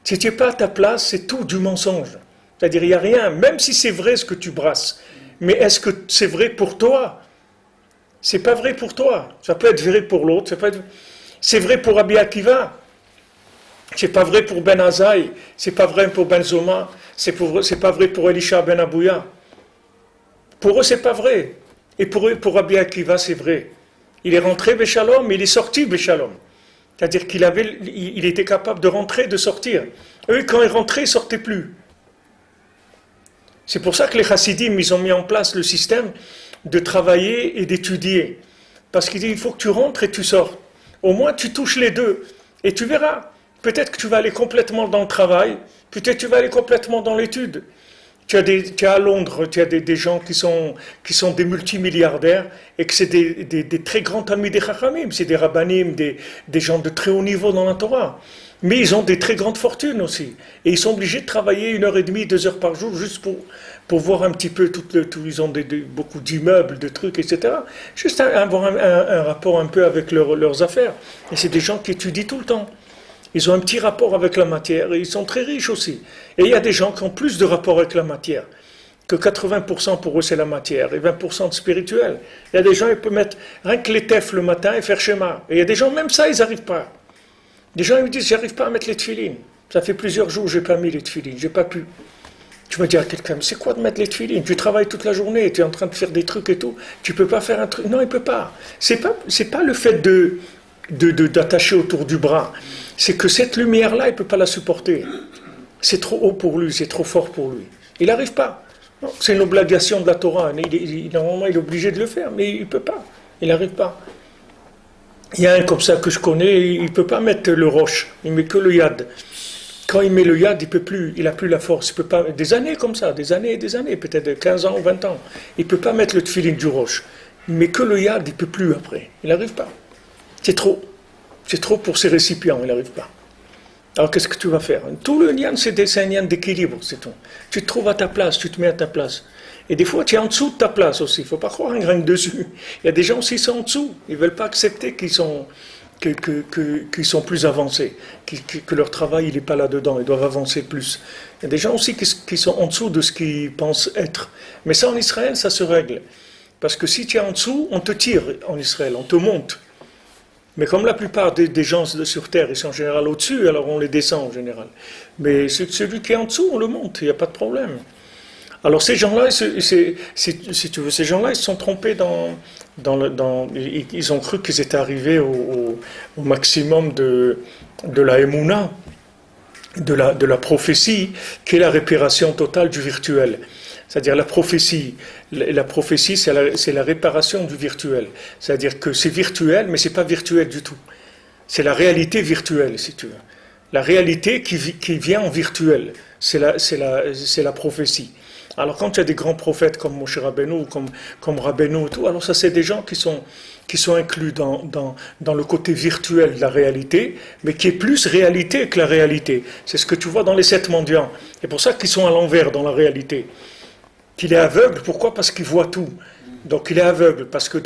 Si tu n'es pas à ta place, c'est tout du mensonge. C'est-à-dire, il n'y a rien, même si c'est vrai ce que tu brasses. Mais est-ce que c'est vrai pour toi? C'est pas vrai pour toi. Ça peut être vrai pour l'autre. C'est vrai pour Rabbi Akiva. C'est pas vrai pour Ben Azai. C'est pas vrai pour Ben Zoma. C'est pas vrai pour Elisha Ben Abouya. Pour eux, c'est pas vrai. Et pour Rabbi Akiva, c'est vrai. Il est rentré Béchalom, mais il est sorti Béchalom. C'est-à-dire qu'il était capable de rentrer, de sortir. Eux, quand ils rentraient, ils ne sortaient plus. C'est pour ça que les chassidim, ils ont mis en place le système de travailler et d'étudier. Parce qu'ils disent, il faut que tu rentres et tu sors. Au moins, tu touches les deux. Et tu verras. Peut-être que tu vas aller complètement dans le travail. Peut-être que tu vas aller complètement dans l'étude. Tu as à Londres, tu as des gens qui sont des multimilliardaires et que c'est des très grands amis des Chachamim. C'est des rabbanim, des gens de très haut niveau dans la Torah. Mais ils ont des très grandes fortunes aussi. Et ils sont obligés de travailler 1h30, 2 heures par jour juste pour voir un petit peu ils ont beaucoup d'immeubles, de trucs, etc. Juste avoir un rapport un peu avec leurs affaires. Et c'est des gens qui étudient tout le temps. Ils ont un petit rapport avec la matière et ils sont très riches aussi. Et il y a des gens qui ont plus de rapport avec la matière. Que 80% pour eux c'est la matière et 20% de spirituel. Il y a des gens qui peuvent mettre rien que les tefs le matin et faire schéma. Et il y a des gens, même ça, ils n'arrivent pas. Des gens ils me disent, j'arrive pas à mettre les tefilines. Ça fait plusieurs jours que je n'ai pas mis les tefilines, j'ai pas pu. Tu vas dire à quelqu'un, mais c'est quoi de mettre les tefilines? Tu travailles toute la journée, tu es en train de faire des trucs et tout. Tu peux pas faire un truc. Non, il peut pas. C'est pas le fait d'attacher autour du bras. C'est que cette lumière-là, il peut pas la supporter. C'est trop haut pour lui, c'est trop fort pour lui. Il n'arrive pas. Non, c'est une obligation de la Torah. Normalement, il est obligé de le faire, mais il peut pas. Il n'arrive pas. Il y a un comme ça que je connais, il ne peut pas mettre le roche, il met que le yad. Quand il met le yad, il peut plus, il n'a plus la force. Il peut pas, des années comme ça, des années et des années, peut-être 15 ans ou 20 ans. Il ne peut pas mettre le tefillin du roche. Il met que le yad, il ne peut plus après. Il n'arrive pas. C'est trop. C'est trop pour ses récipients, il n'arrive pas. Alors qu'est-ce que tu vas faire? Tout le nian, c'est un nian d'équilibre, c'est tout. Tu te trouves à ta place, tu te mets à ta place. Et des fois, tu es en dessous de ta place aussi. Il ne faut pas croire un grain dessus. Il y a des gens aussi qui sont en dessous. Ils ne veulent pas accepter qu'ils sont plus avancés, que leur travail n'est pas là-dedans. Ils doivent avancer plus. Il y a des gens aussi qui sont en dessous de ce qu'ils pensent être. Mais ça, en Israël, ça se règle. Parce que si tu es en dessous, on te tire en Israël, on te monte. Mais comme la plupart des gens sur Terre, ils sont en général au-dessus, alors on les descend en général. Mais celui qui est en dessous, on le monte, il n'y a pas de problème. Alors ces gens-là, si tu veux, ces gens-là, ils se sont trompés ils ont cru qu'ils étaient arrivés au maximum de la émouna, de la prophétie, qui est la réparation totale du virtuel. C'est-à-dire la prophétie, c'est la réparation du virtuel. C'est-à-dire que c'est virtuel, mais c'est pas virtuel du tout. C'est la réalité virtuelle, si tu veux. La réalité qui vient en virtuel, c'est la prophétie. Alors quand tu as des grands prophètes comme Moshe Rabbeinu, comme Rabbeinu et tout, alors ça c'est des gens qui sont inclus dans le côté virtuel de la réalité, mais qui est plus réalité que la réalité. C'est ce que tu vois dans les 7 mendiants. C'est pour ça qu'ils sont à l'envers dans la réalité. Qu'il est aveugle, pourquoi? Parce qu'il voit tout. Donc il est aveugle, parce que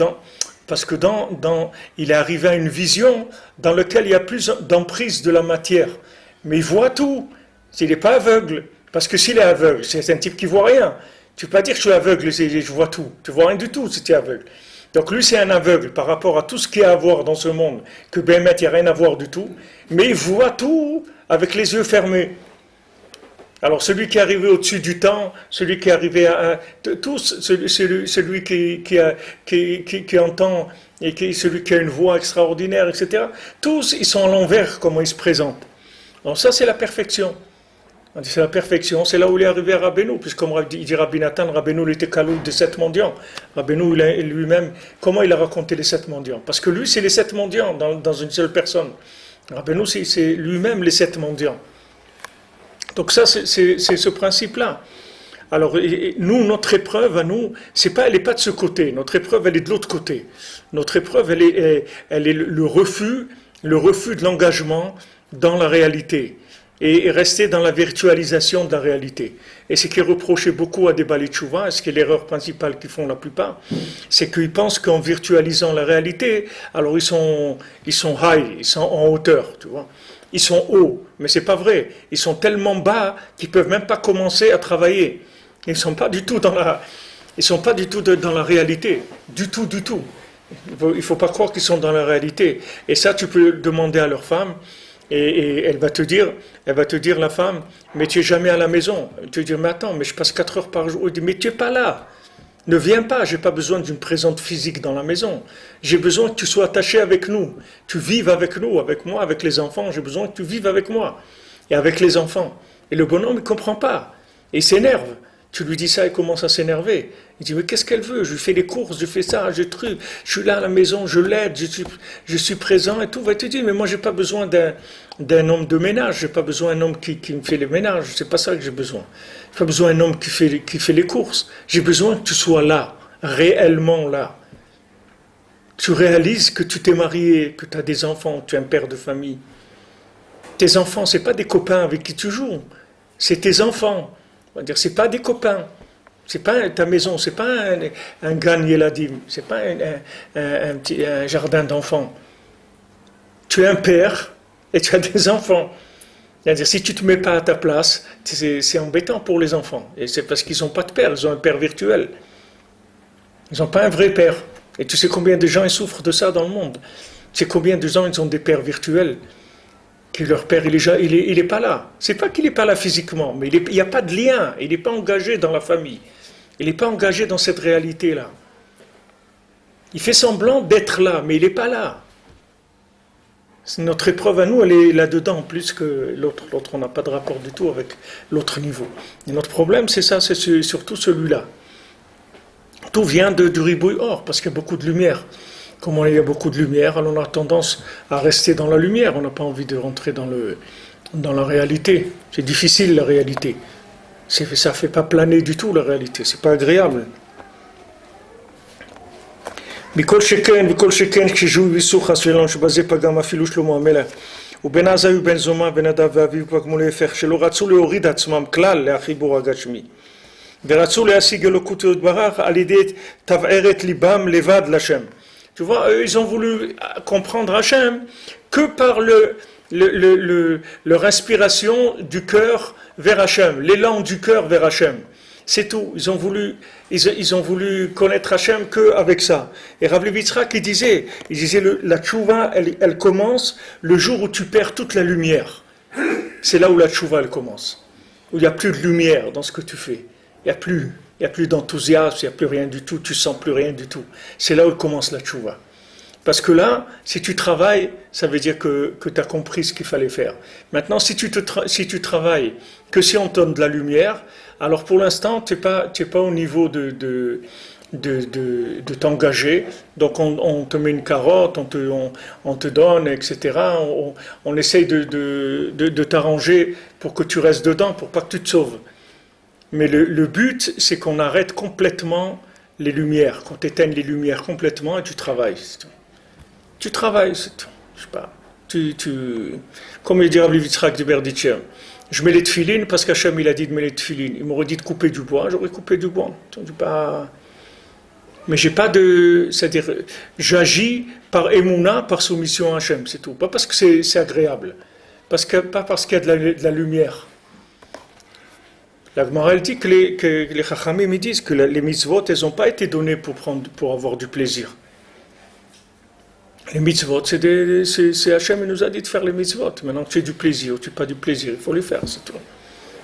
il est arrivé à une vision dans laquelle il y a plus d'emprise de la matière. Mais il voit tout. Il n'est pas aveugle. Parce que s'il est aveugle, c'est un type qui ne voit rien. Tu ne peux pas dire que je suis aveugle, je vois tout. Tu ne vois rien du tout si tu es aveugle. Donc lui, c'est un aveugle par rapport à tout ce qu'il y a à voir dans ce monde, que Béhémet, il n'y a rien à voir du tout. Mais il voit tout avec les yeux fermés. Alors celui qui est arrivé au-dessus du temps, celui qui est arrivé à tous, celui qui entend et celui qui a une voix extraordinaire, etc. Tous, ils sont à l'envers, comment ils se présentent. Donc ça, c'est la perfection. C'est la perfection, c'est là où il est arrivé à Rabbeinu, puisque comme il dit Rabbi Nathan, Rabbeinu il était kaloul des 7 mendiants. Rabbeinu lui-même, comment il a raconté les 7 mendiants? Parce que lui, c'est les 7 mendiants dans une seule personne. Rabbeinu, c'est lui-même les 7 mendiants. Donc ça, c'est ce principe-là. Alors, nous, notre épreuve à nous, elle n'est pas de ce côté. Notre épreuve, elle est de l'autre côté. Notre épreuve, elle est le refus de l'engagement dans la réalité. Et rester dans la virtualisation de la réalité. Et ce qui est reproché beaucoup à des Baalei Teshuvah, ce qui est l'erreur principale qu'ils font la plupart, c'est qu'ils pensent qu'en virtualisant la réalité, alors ils sont high, ils sont en hauteur, tu vois. Ils sont hauts, mais c'est pas vrai. Ils sont tellement bas qu'ils peuvent même pas commencer à travailler. Ils sont pas du tout dans la réalité, du tout. Il faut pas croire qu'ils sont dans la réalité. Et ça, tu peux demander à leur femme. Et elle va te dire la femme, mais tu n'es jamais à la maison. Tu vas dire, mais attends, mais je passe 4 heures par jour. Elle dit, mais tu n'es pas là. Ne viens pas, je n'ai pas besoin d'une présence physique dans la maison. J'ai besoin que tu sois attaché avec nous. Tu vives avec nous, avec moi, avec les enfants. J'ai besoin que tu vives avec moi et avec les enfants. Et le bonhomme, il ne comprend pas. Et il s'énerve. Tu lui dis ça, il commence à s'énerver. Il dit, mais qu'est-ce qu'elle veut? Je fais les courses, je fais ça, je suis là à la maison, je l'aide, je suis présent et tout. Va te dire, mais moi, je n'ai pas besoin d'un homme de ménage, je n'ai pas besoin d'un homme qui me fait les ménages, c'est pas ça que j'ai besoin. Je n'ai pas besoin d'un homme qui fait les courses. J'ai besoin que tu sois là, réellement là. Tu réalises que tu t'es marié, que tu as des enfants, tu es un père de famille. Tes enfants, ce n'est pas des copains avec qui tu joues, c'est tes enfants. On va dire, c'est pas des copains, c'est pas ta maison, c'est pas un gan yeladim, c'est pas un jardin d'enfants. Tu es un père et tu as des enfants. C'est-à-dire, si tu ne te mets pas à ta place, c'est embêtant pour les enfants. Et c'est parce qu'ils n'ont pas de père, ils ont un père virtuel. Ils n'ont pas un vrai père. Et tu sais combien de gens ils souffrent de ça dans le monde. Tu sais combien de gens ils ont des pères virtuels que leur père, il est pas là. C'est pas qu'il n'est pas là physiquement, mais il n'y a pas de lien. Il n'est pas engagé dans la famille. Il n'est pas engagé dans cette réalité-là. Il fait semblant d'être là, mais il n'est pas là. Notre épreuve à nous, elle est là-dedans, plus que l'autre. L'autre, on n'a pas de rapport du tout avec l'autre niveau. Et notre problème, c'est ça, c'est surtout celui-là. Tout vient du ribouille or, parce qu'il y a beaucoup de lumière. Comme il y a beaucoup de lumière, alors on a tendance à rester dans la lumière. On n'a pas envie de rentrer dans la réalité. C'est difficile, la réalité. Ça ne fait pas planer du tout, la réalité. C'est pas agréable. מכל שכן כשז'ו ויסו חס ושלום שבזה פגם אפילו שלמה המלך ובן עזאי ובן זומא בן נדב ואביו פגמו להפך שלא רצו להוריד עצמם כלל להחיבור הגשמי ורצו להשיג אלוקות יתברך על ידי תבערת ליבם לבד לשם. Tu vois, eux, ils ont voulu comprendre Hachem que par leur inspiration du cœur vers Hachem, l'élan du cœur vers Hachem. C'est tout. Ils ont voulu connaître Hachem qu'avec ça. Et Rav Levi Yitzhak, il disait la tchouva, elle commence le jour où tu perds toute la lumière. C'est là où la tchouva, elle commence. Où il n'y a plus de lumière dans ce que tu fais. Il n'y a plus d'enthousiasme, il n'y a plus rien du tout, tu ne sens plus rien du tout. C'est là où commence la tchouva. Parce que là, si tu travailles, ça veut dire que tu as compris ce qu'il fallait faire. Maintenant, si tu travailles que si on te donne de la lumière, alors pour l'instant, tu n'es pas au niveau de t'engager. Donc on te met une carotte, on te donne, etc. On essaye de t'arranger pour que tu restes dedans, pour pas que tu te sauves. Mais le but, c'est qu'on arrête complètement les lumières, qu'on t'éteigne les lumières complètement et tu travailles. C'est tout. Tu travailles, c'est tout. Je sais pas. Comme il dit Rav Levi Yitzhak de Berditcher, je mets les tefilines parce qu'Hachem il a dit de mettre les tefilines. Il m'aurait dit de couper du bois, j'aurais coupé du bois. Mais j'ai pas de. C'est-à-dire, j'agis par émouna, par soumission à Hachem, c'est tout. Pas parce que c'est agréable. Pas parce qu'il y a de la lumière. La Gemara elle dit que les Chachamim ils disent que les mitzvot, elles n'ont pas été données pour avoir du plaisir. Les mitzvot, c'est Hachem il nous a dit de faire les mitzvot. Maintenant que tu as du plaisir ou tu n'as pas du plaisir, il faut les faire, c'est tout.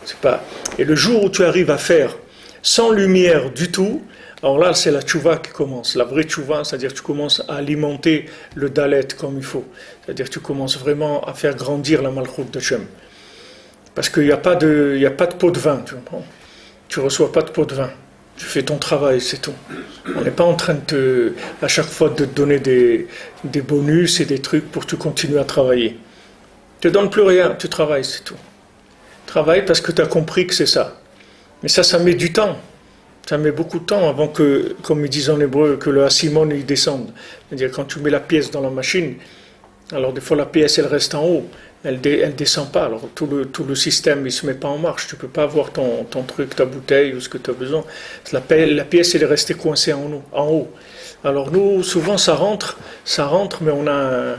C'est pas... Et le jour où tu arrives à faire sans lumière du tout, alors là c'est la tchouva qui commence. La vraie tchouva, c'est-à-dire que tu commences à alimenter le dalet comme il faut. C'est-à-dire que tu commences vraiment à faire grandir la malchoute d'Hachem. Parce qu'il n'y a pas de pot de vin, tu comprends ? Tu ne reçois pas de pot de vin. Tu fais ton travail, c'est tout. On n'est pas en train à chaque fois de te donner des bonus et des trucs pour que tu continues à travailler. Tu ne te donnes plus rien, tu travailles, c'est tout. Travaille parce que tu as compris que c'est ça. Mais ça met du temps. Ça met beaucoup de temps avant que, comme ils disent en hébreu, que le hasimon il descende. C'est-à-dire quand tu mets la pièce dans la machine, alors des fois la pièce elle reste en haut. Elle descend pas, alors tout le système il se met pas en marche, tu peux pas avoir ton truc, ta bouteille ou ce que tu as besoin. La pièce elle est restée coincée en haut. Alors nous, souvent ça rentre, mais on a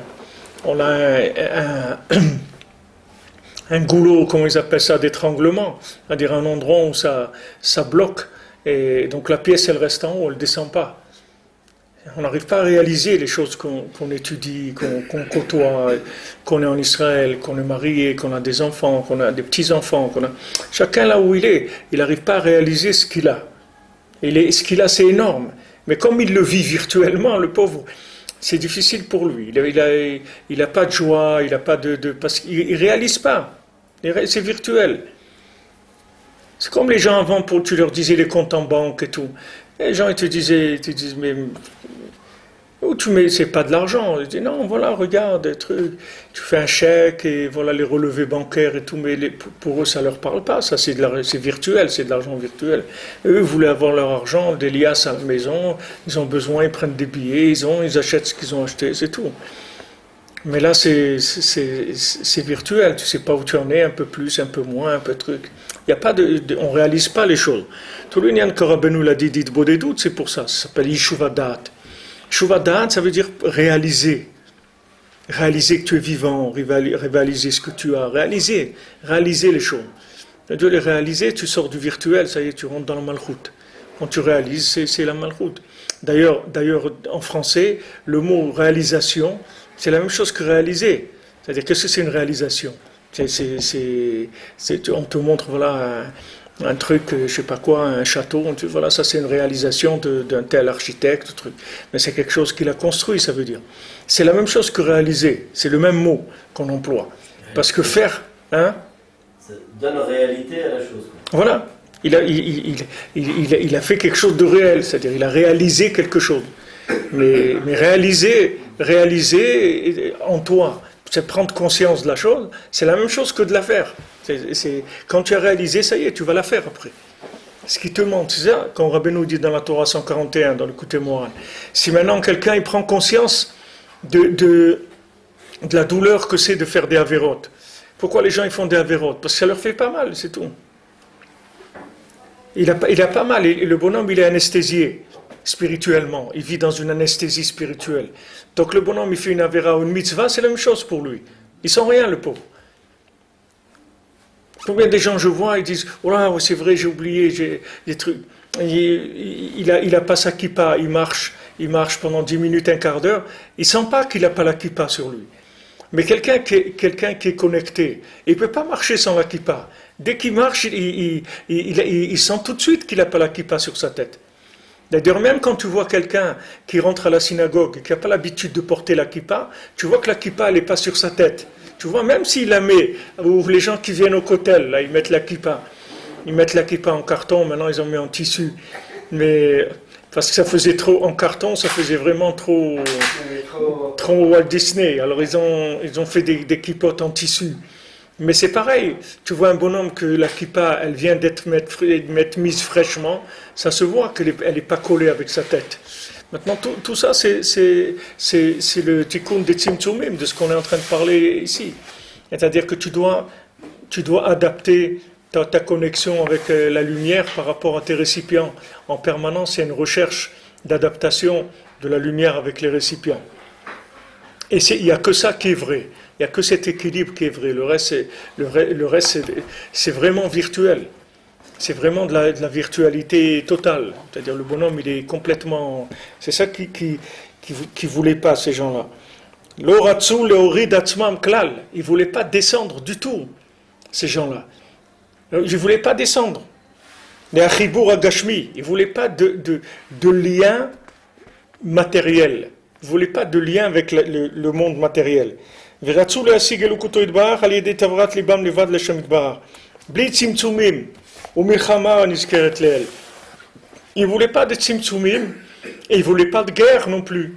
un goulot, comment ils appellent ça, d'étranglement, c'est-à-dire un endroit où ça bloque, et donc la pièce elle reste en haut, elle descend pas. On n'arrive pas à réaliser les choses qu'on étudie, qu'on côtoie, qu'on est en Israël, qu'on est marié, qu'on a des enfants, qu'on a des petits-enfants. Chacun là où il n'arrive pas à réaliser ce qu'il a. Ce qu'il a, c'est énorme. Mais comme il le vit virtuellement, le pauvre, c'est difficile pour lui. Il n'a pas de joie, il n'a pas parce qu'il ne réalise pas. C'est virtuel. C'est comme les gens avant, tu leur disais les comptes en banque et tout. Et les gens ils te disent mais où tu mets, c'est pas de l'argent. Ils disent non, voilà, regarde, tu fais un chèque et voilà les relevés bancaires et tout, mais pour eux ça leur parle pas, ça c'est virtuel, c'est de l'argent virtuel. Eux voulaient avoir leur argent, des liasses à la maison, ils ont besoin, ils prennent des billets, ils achètent ce qu'ils ont acheté, c'est tout. Mais là c'est virtuel, tu sais pas où tu en es, un peu plus, un peu moins, un peu de truc. Il y a pas on réalise pas les choses. Tout le Nyan Karabenu l'a dit des doutes, c'est pour ça s'appelle Yishuvadat. Yishuvadat, ça veut dire réaliser. Réaliser que tu es vivant, réaliser ce que tu as, réaliser les choses. Dieu les réaliser, tu sors du virtuel, ça y est, tu rentres dans la malchoute. Quand tu réalises, c'est la malchoute. D'ailleurs, en français, le mot réalisation, c'est la même chose que réaliser. C'est-à-dire que c'est une réalisation. On te montre, voilà, un truc, je sais pas quoi, un château, voilà, ça c'est une réalisation d'un tel architecte, truc. Mais c'est quelque chose qu'il a construit, ça veut dire. C'est la même chose que réaliser, c'est le même mot qu'on emploie. Parce que faire, hein, ça donne réalité à la chose. Quoi. Voilà, il a fait quelque chose de réel, c'est-à-dire il a réalisé quelque chose. Mais réaliser en toi, c'est prendre conscience de la chose, c'est la même chose que de la faire. Quand tu as réalisé, ça y est, tu vas la faire après. Ce qui te manque, c'est ça, quand Rabbeinu dit dans la Torah 141, dans le côté moral. Si maintenant quelqu'un il prend conscience de la douleur que c'est de faire des avérotes. Pourquoi les gens ils font des avérotes? Parce que ça leur fait pas mal, c'est tout. Il a pas mal, et le bonhomme il est anesthésié spirituellement, il vit dans une anesthésie spirituelle. Donc le bonhomme il fait une avéra ou une mitzvah, c'est la même chose pour lui. Ils sont rien le pauvre. Combien de gens je vois, ils disent « Oh là, c'est vrai, j'ai oublié, j'ai des trucs. » Il a pas sa kippa, il marche pendant 10 minutes, un quart d'heure, il sent pas qu'il n'a pas la kippa sur lui. Mais quelqu'un qui est connecté, il ne peut pas marcher sans la kippa. Dès qu'il marche, il sent tout de suite qu'il n'a pas la kippa sur sa tête. D'ailleurs, même quand tu vois quelqu'un qui rentre à la synagogue et qui n'a pas l'habitude de porter la kippa, tu vois que la kippa, elle n'est pas sur sa tête. Tu vois, même s'il la met, ou les gens qui viennent au kotel, là, ils mettent la kippa. Ils mettent la kippa en carton, maintenant ils en mettent en tissu. Mais parce que ça faisait trop en carton, ça faisait vraiment trop Walt Disney. Alors ils ont fait des kippotes en tissu. Mais c'est pareil, tu vois un bonhomme que la kippa, elle vient d'être mise fraîchement, ça se voit qu'elle n'est pas collée avec sa tête. Maintenant, tout ça, c'est le tikkun des tzimtzumim, de ce qu'on est en train de parler ici. C'est-à-dire que tu dois adapter ta connexion avec la lumière par rapport à tes récipients. En permanence, il y a une recherche d'adaptation de la lumière avec les récipients. Et il n'y a que ça qui est vrai. Il n'y a que cet équilibre qui est vrai. Le reste, c'est vraiment virtuel. C'est vraiment de la virtualité totale. C'est-à-dire le bonhomme, il est complètement... C'est ça qui voulait pas, ces gens-là. L'oratsu leorid atzmam klal. Ils ne voulaient pas descendre du tout, ces gens-là. Ils ne voulaient pas descendre. Les achibur agashmi. Ils ne voulaient pas de lien matériel. Ils ne voulaient pas de lien avec le monde matériel. Veratsu leasig elukuto yitbarach al yedei tavrat libam levad leshem yitbarach. Bli tzimtzumim. Ou milchama nizkeret leel. Ils ne voulaient pas de tzimtzumim et ils ne voulaient pas de guerre non plus.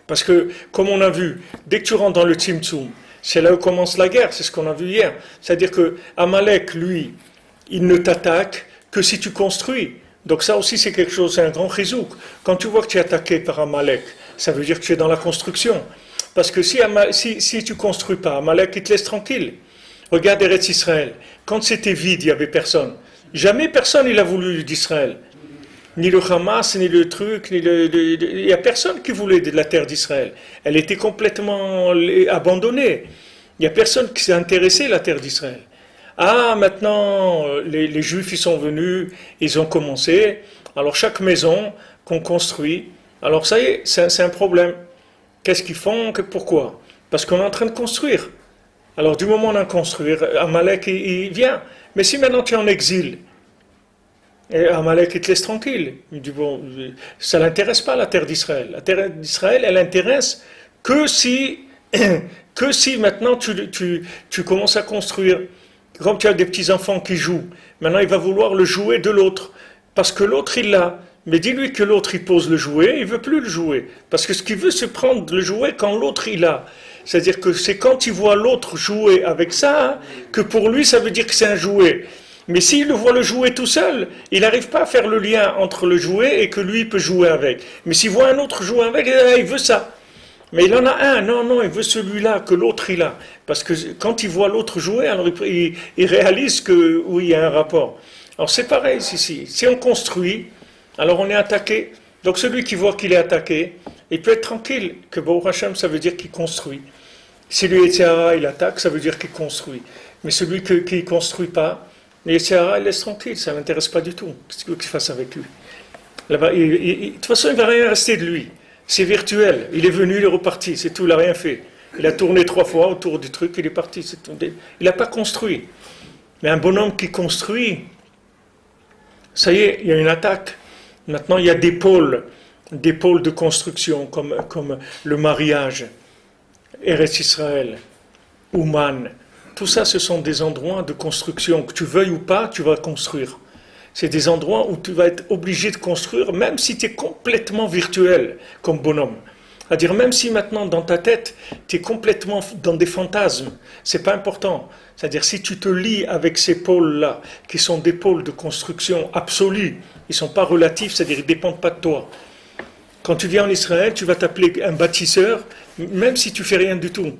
Parce que, comme on a vu, dès que tu rentres dans le tzimtzum, c'est là où commence la guerre, c'est ce qu'on a vu hier. C'est-à-dire que Amalek, lui, il ne t'attaque que si tu construis. Donc ça aussi c'est quelque chose, c'est un grand chizouk. Quand tu vois que tu es attaqué par Amalek, ça veut dire que tu es dans la construction. Parce que si tu ne construis pas, Amalek il te laisse tranquille. Regarde Eretz Israël. Quand c'était vide, il n'y avait personne. Jamais personne il a voulu d'Israël. Ni le Hamas, ni le truc, il n'y a personne qui voulait de la terre d'Israël. Elle était complètement abandonnée. Il n'y a personne qui s'est intéressé à la terre d'Israël. Ah, maintenant, les Juifs, ils sont venus, ils ont commencé. Alors, chaque maison qu'on construit, alors ça y est, c'est un problème. Qu'est-ce qu'ils font? Pourquoi? Parce qu'on est en train de construire. Alors, du moment où on a construit, Amalek, il vient. Mais si maintenant tu es en exil, et Amalek, il te laisse tranquille. Il dit, bon, ça ne l'intéresse pas, la terre d'Israël. La terre d'Israël, elle intéresse que si maintenant tu commences à construire. Comme tu as des petits-enfants qui jouent, maintenant il va vouloir le jouet de l'autre. Parce que l'autre, il l'a. Mais dis-lui que l'autre, il pose le jouet, il ne veut plus le jouet. Parce que ce qu'il veut, c'est prendre le jouet quand l'autre, il l'a. C'est-à-dire que c'est quand il voit l'autre jouer avec ça, que pour lui, ça veut dire que c'est un jouet. Mais s'il le voit le jouet tout seul, il n'arrive pas à faire le lien entre le jouet et que lui peut jouer avec. Mais s'il voit un autre jouer avec, il veut ça. Mais il en a un, non, il veut celui-là que l'autre il a. Parce que quand il voit l'autre jouer, alors il réalise que oui, il y a un rapport. Alors c'est pareil ici. Si on construit, alors on est attaqué. Donc celui qui voit qu'il est attaqué, il peut être tranquille, que Baruch Hashem, ça veut dire qu'il construit. Si le Yetzirah, il attaque, ça veut dire qu'il construit. Mais celui qui ne construit pas, le Yetzirah, il laisse tranquille, ça ne l'intéresse pas du tout. Qu'est-ce qu'il veut qu'il fasse avec lui? Là-bas, de toute façon, il ne va rien rester de lui. C'est virtuel. Il est venu, il est reparti, c'est tout, il n'a rien fait. Il a tourné 3 fois autour du truc, il est parti. Il n'a pas construit. Mais un bonhomme qui construit, ça y est, il y a une attaque. Maintenant, il y a des pôles de construction, comme le mariage, Eretz Israël, Ouman. Tout ça, ce sont des endroits de construction. Que tu veuilles ou pas, tu vas construire. C'est des endroits où tu vas être obligé de construire, même si tu es complètement virtuel, comme bonhomme. C'est-à-dire, même si maintenant, dans ta tête, tu es complètement dans des fantasmes, c'est pas important. C'est-à-dire, si tu te lies avec ces pôles-là, qui sont des pôles de construction absolus, ils ne sont pas relatifs, c'est-à-dire, ils ne dépendent pas de toi. Quand tu viens en Israël, tu vas t'appeler un bâtisseur, même si tu fais rien du tout.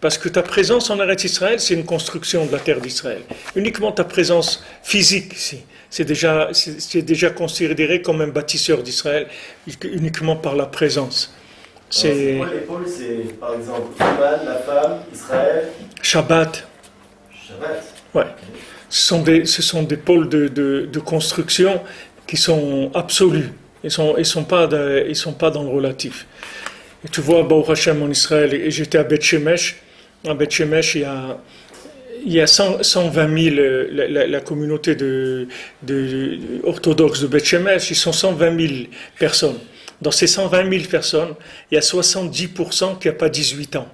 Parce que ta présence en Eretz Israël, c'est une construction de la terre d'Israël. Uniquement ta présence physique ici, c'est déjà considéré comme un bâtisseur d'Israël, uniquement par la présence. C'est quoi les pôles? C'est par exemple Ouman, la femme, Israël, Shabbat. Ouais. Ce sont des pôles de construction qui sont absolus. Ils sont pas dans le relatif. Et tu vois, Baruch Hashem en Israël, et j'étais à Beth Shemesh. À Beth Shemesh, il y a 120 000, la communauté orthodoxe de Beth Shemesh, ils sont 120 000 personnes. Dans ces 120 000 personnes, il y a 70% qui n'ont pas 18 ans.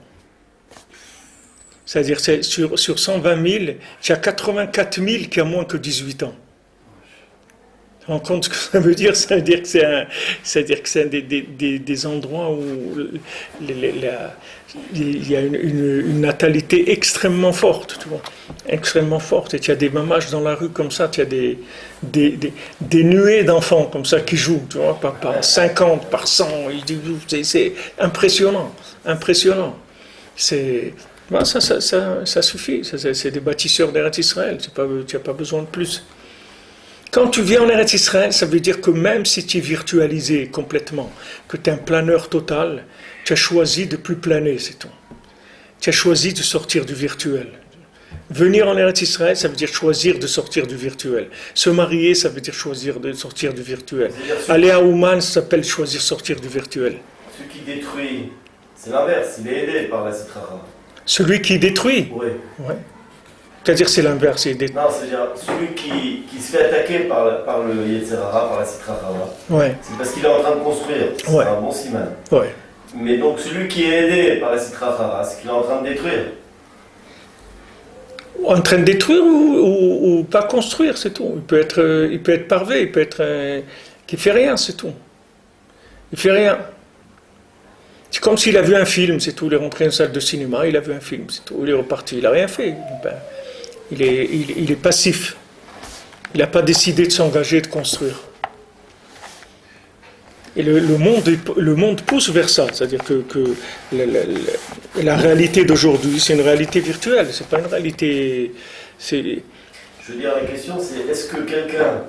C'est-à-dire, sur 120 000, il y a 84 000 qui ont moins que 18 ans. Tu te rends compte ce que ça veut dire? Ça veut dire que c'est des endroits où il y a une natalité extrêmement forte, tu vois, extrêmement forte. Et tu as des mamaches dans la rue comme ça, tu as des nuées d'enfants comme ça qui jouent, tu vois, par 50, par 100. C'est impressionnant, impressionnant. Ça suffit, c'est des bâtisseurs d'Eretz Israël, tu n'as pas besoin de plus. Quand tu viens en Eretz Israël, ça veut dire que même si tu es virtualisé complètement, que tu es un planeur total, tu as choisi de ne plus planer, c'est tout. Tu as choisi de sortir du virtuel. Venir en Eretz Israël, ça veut dire choisir de sortir du virtuel. Se marier, ça veut dire choisir de sortir du virtuel. Aller à Ouman, ça s'appelle choisir de sortir du virtuel. Celui qui détruit, c'est l'inverse, il est aidé par la Sitra. Celui qui détruit? Oui. Ouais. C'est-à-dire c'est l'inverse. Non, c'est-à-dire celui qui se fait attaquer par le Yetzirara, par la Sitra Chava, ouais. c'est parce qu'il est en train de construire. C'est ouais. un bon siman. Ouais. Mais donc celui qui est aidé par la Sitra Chava, c'est qu'il est en train de détruire. En train de détruire ou pas construire, c'est tout. Il peut être parvé, il peut être qui fait rien, c'est tout. Il fait rien. C'est comme s'il a vu un film, c'est tout. Il est rentré dans une salle de cinéma, il a vu un film, c'est tout. Il est reparti, il n'a rien fait. Il est passif. Il n'a pas décidé de s'engager, de construire. Et le monde pousse vers ça. C'est-à-dire que la réalité d'aujourd'hui, c'est une réalité virtuelle. C'est pas une réalité... Je veux dire, la question, c'est est-ce que quelqu'un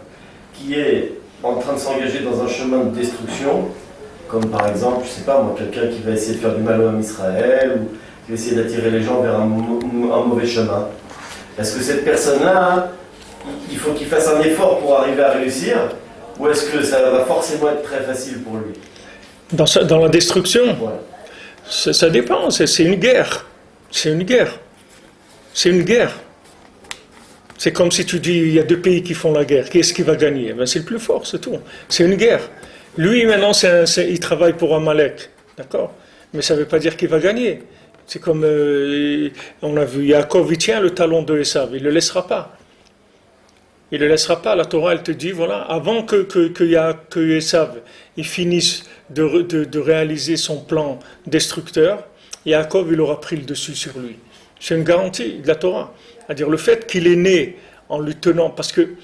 qui est en train de s'engager dans un chemin de destruction, comme par exemple, je sais pas moi, quelqu'un qui va essayer de faire du mal au Ham Israël, ou qui va essayer d'attirer les gens vers un mauvais chemin, est-ce que cette personne-là, il faut qu'il fasse un effort pour arriver à réussir, ou est-ce que ça va forcément être très facile pour lui? Dans la destruction, ouais. Ça dépend, c'est une guerre. C'est une guerre. C'est une guerre. C'est comme si tu dis, il y a deux pays qui font la guerre, qui est-ce qui va gagner? C'est le plus fort, c'est tout. C'est une guerre. Lui, maintenant, il travaille pour Amalek, d'accord? Mais ça ne veut pas dire qu'il va gagner. C'est comme, on a vu, Yaakov, il tient le talon de Esav, il ne le laissera pas. Il ne le laissera pas. La Torah, elle te dit, voilà, avant que Esav il finisse de réaliser son plan destructeur, Yaakov, il aura pris le dessus sur lui. C'est une garantie de la Torah. C'est-à-dire le fait qu'il est né en lui tenant, parce que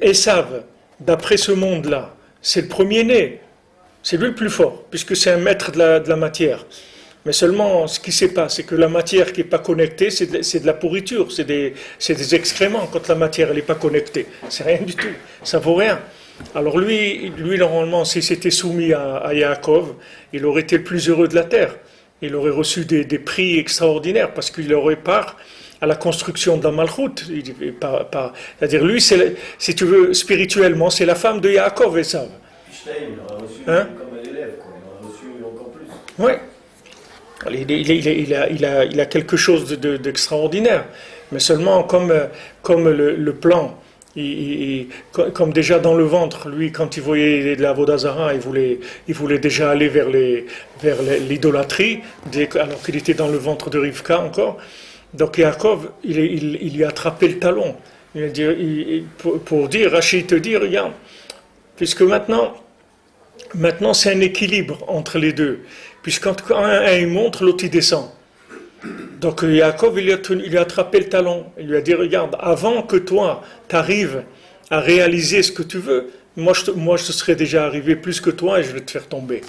Esav, d'après ce monde-là, c'est le premier-né, c'est lui le plus fort, puisque c'est un maître de la matière. Mais seulement, ce qui se passe, c'est que la matière qui n'est pas connectée, c'est de la pourriture, c'est des excréments quand la matière n'est pas connectée. C'est rien du tout, ça vaut rien. Alors lui normalement, s'il s'était soumis à Yaakov, il aurait été le plus heureux de la terre. Il aurait reçu des prix extraordinaires, parce qu'il aurait part à la construction de la Malchut. C'est-à-dire lui, si tu veux, spirituellement, c'est la femme de Yaakov et ça. Il aurait reçu comme un élève, quoi. Il aurait reçu encore plus. Oui. Il a quelque chose d'extraordinaire, mais seulement comme le plan, comme déjà dans le ventre, lui, quand il voyait de la Vodazara, il voulait déjà aller vers l'idolâtrie, alors qu'il était dans le ventre de Rivka encore. Donc Yaakov, il lui a attrapé le talon. Il a dit, pour dire, Rachid te dit, regarde, puisque maintenant c'est un équilibre entre les deux. Puisque quand un il monte, l'autre il descend. Donc Yaakov, il lui a attrapé le talon. Il lui a dit, regarde, avant que toi, tu arrives à réaliser ce que tu veux, moi je serais déjà arrivé plus que toi et je vais te faire tomber.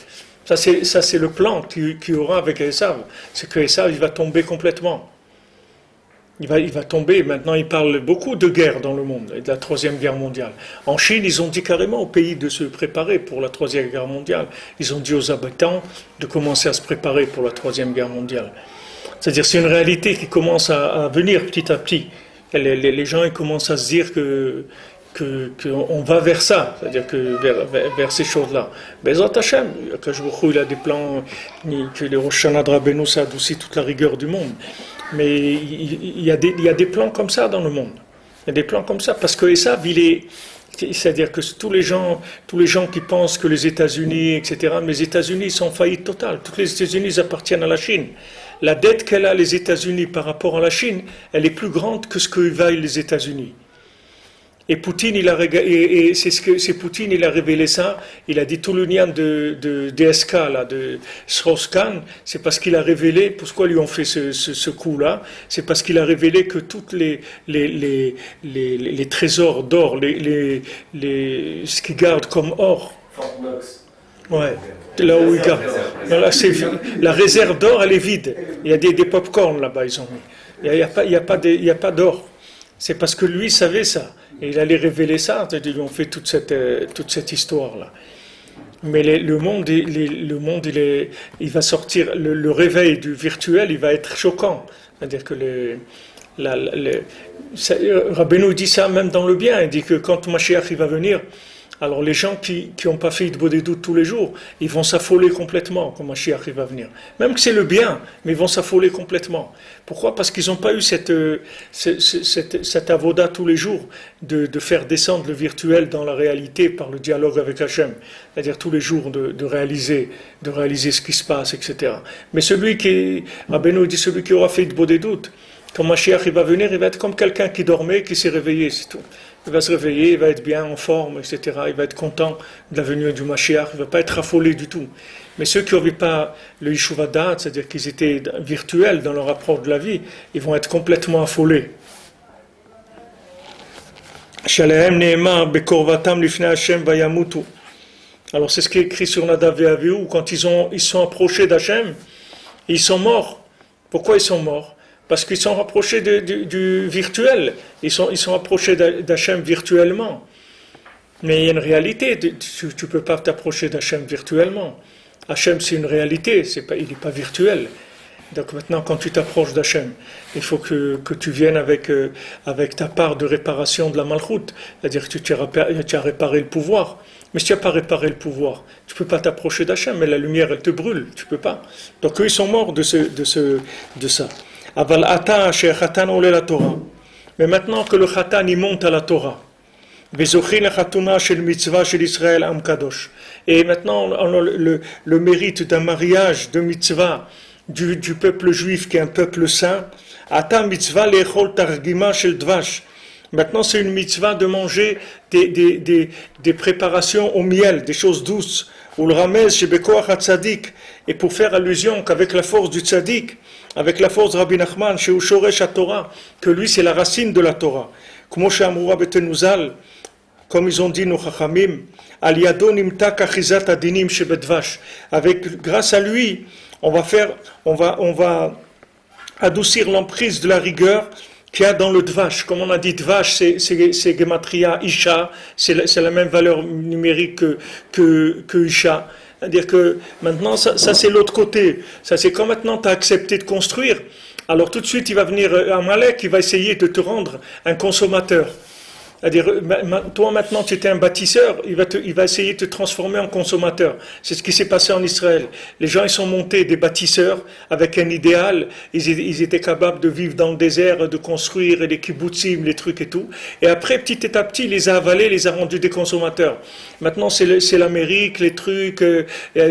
Ça c'est le plan qu'il y aura avec Esav. C'est que Esav, il va tomber complètement. Il va tomber. Maintenant, il parle beaucoup de guerre dans le monde et de la Troisième Guerre mondiale. En Chine, ils ont dit carrément au pays de se préparer pour la Troisième Guerre mondiale. Ils ont dit aux habitants de commencer à se préparer pour la Troisième Guerre mondiale. C'est-à-dire, c'est une réalité qui commence à venir petit à petit. Les gens ils commencent à se dire qu'on va vers ça, c'est-à-dire que vers ces choses-là. Bezat Hashem, il a des plans, que les Rosh Hashanah de Rabbeinu, ça adoucit toute la rigueur du monde. Mais il y a des plans comme ça dans le monde. Il y a des plans comme ça, parce que Esav, c'est-à-dire que tous les gens qui pensent que les États-Unis, etc., mais les États-Unis sont en faillite totale. Tous les États-Unis appartiennent à la Chine. La dette qu'elle a les États-Unis par rapport à la Chine, elle est plus grande que ce que vaillent les États-Unis. Et Poutine, c'est Poutine, il a révélé ça. Il a dit tout le lien de DSK, là, de Strauss-Kahn, c'est parce qu'il a révélé, pourquoi lui ont fait ce coup-là, c'est parce qu'il a révélé que toutes les trésors d'or, ce qu'ils gardent comme or. Fort Knox. Ouais, là où ils gardent. La réserve d'or, elle est vide. Il y a des pop-corn là-bas, ils ont mis. Il n'y a pas d'or. C'est parce que lui savait ça. Et il allait révéler ça, ils lui ont fait toute cette histoire-là. Mais le monde, il va sortir, le réveil du virtuel, il va être choquant. C'est-à-dire que Rabbeinu dit ça même dans le bien, il dit que quand Mashiach il va venir, alors les gens qui n'ont pas fait de doute tous les jours, ils vont s'affoler complètement quand Mashiach va venir. Même que c'est le bien, mais ils vont s'affoler complètement. Pourquoi ? Parce qu'ils n'ont pas eu cette avoda tous les jours de faire descendre le virtuel dans la réalité par le dialogue avec Hachem. C'est-à-dire tous les jours de réaliser ce qui se passe, etc. Mais Rabbeinu dit celui qui aura fait de doute, quand Mashiach va venir, il va être comme quelqu'un qui dormait, qui s'est réveillé, c'est tout. Il va se réveiller, il va être bien en forme, etc. Il va être content de la venue du Mashiach, il ne va pas être affolé du tout. Mais ceux qui n'avaient pas le Yeshuva Da'at, c'est-à-dire qu'ils étaient virtuels dans leur approche de la vie, ils vont être complètement affolés. Alors c'est ce qui est écrit sur Nadav et Avihu, quand ils sont approchés d'Hachem, ils sont morts. Pourquoi ils sont morts ? Parce qu'ils sont rapprochés du virtuel. Ils sont approchés d'Hachem virtuellement. Mais il y a une réalité. Tu ne peux pas t'approcher d'Hachem virtuellement. Hachem, c'est une réalité. Il n'est pas virtuel. Donc maintenant, quand tu t'approches d'Hachem, il faut que tu viennes avec ta part de réparation de la malchoute. C'est-à-dire que tu as réparé le pouvoir. Mais si tu n'as pas réparé le pouvoir, tu ne peux pas t'approcher d'Hachem. Mais la lumière, elle te brûle. Tu ne peux pas. Donc eux, ils sont morts de ça. Aval ata asher chatan ole la Torah. Mais maintenant que le chatan il monte à la Torah, vezochin la chatuna shel mitzvah shel Israël am kadosh. Et maintenant on a le mérite d'un mariage de mitzvah du peuple juif qui est un peuple saint. Ata mitzvah lechol targima shel dvash. Maintenant c'est une mitzvah de manger des préparations au miel, des choses douces. Ou le ramez chez bekoach hatzadik. Et pour faire allusion qu'avec la force du tzaddik, avec la force de Rabbi Nachman, chez Ushoresh HaTorah, que lui c'est la racine de la Torah. Comme ils ont dit nos chachamim, al yado nimtak achizat adinim shebedvash. Grâce à lui, on va adoucir l'emprise de la rigueur qu'il y a dans le dvash. Comme on a dit, dvash, c'est gematria isha, c'est la même valeur numérique que isha. C'est-à-dire que maintenant, ça c'est l'autre côté. Ça c'est quand maintenant tu as accepté de construire, alors tout de suite il va venir Amalek, il va essayer de te rendre un consommateur. C'est-à-dire, toi maintenant tu étais un bâtisseur, il va essayer de te transformer en consommateur. C'est ce qui s'est passé en Israël. Les gens ils sont montés des bâtisseurs avec un idéal, ils étaient capables de vivre dans le désert, de construire les kibbutzim, les trucs et tout. Et après, petit à petit, il les a avalés, les a rendus des consommateurs. Maintenant c'est l'Amérique, les trucs,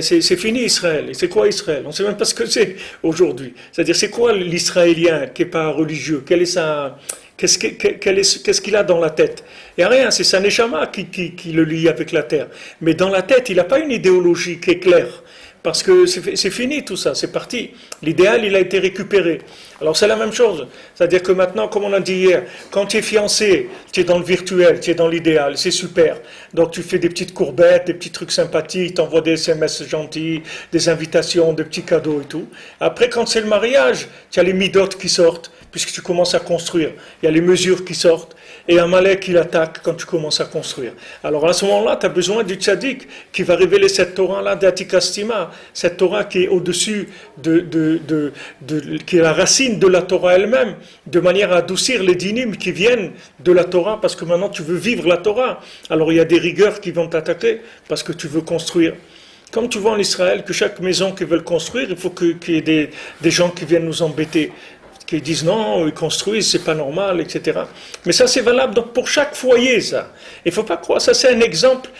c'est fini Israël. Et c'est quoi Israël? On ne sait même pas ce que c'est aujourd'hui. C'est-à-dire, c'est quoi l'Israélien qui n'est pas religieux? Quelle est sa... Qu'est-ce qu'il a dans la tête? Il n'y a rien, c'est sa neshama qui le lie avec la terre. Mais dans la tête, il n'a pas une idéologie qui est claire. Parce que c'est fini tout ça, c'est parti. L'idéal, il a été récupéré. Alors c'est la même chose. C'est-à-dire que maintenant, comme on a dit hier, quand tu es fiancé, tu es dans le virtuel, tu es dans l'idéal, c'est super. Donc tu fais des petites courbettes, des petits trucs sympathiques, tu envoies des SMS gentils, des invitations, des petits cadeaux et tout. Après, quand c'est le mariage, tu as les midotes qui sortent, puisque tu commences à construire. Il y a les mesures qui sortent. Et Amalek, il attaque quand tu commences à construire. Alors à ce moment-là, tu as besoin du tzaddik qui va révéler cette Torah-là d'Atikastima, cette Torah qui est au-dessus qui est la racine de la Torah elle-même, de manière à adoucir les dynimes qui viennent de la Torah, parce que maintenant tu veux vivre la Torah. Alors il y a des rigueurs qui vont t'attaquer, parce que tu veux construire. Comme tu vois en Israël, que chaque maison qu'ils veulent construire, il faut qu'il y ait des gens qui viennent nous embêter, qui disent non, ils construisent, c'est pas normal, etc. Mais ça c'est valable donc pour chaque foyer, ça. Il ne faut pas croire, ça c'est un exemple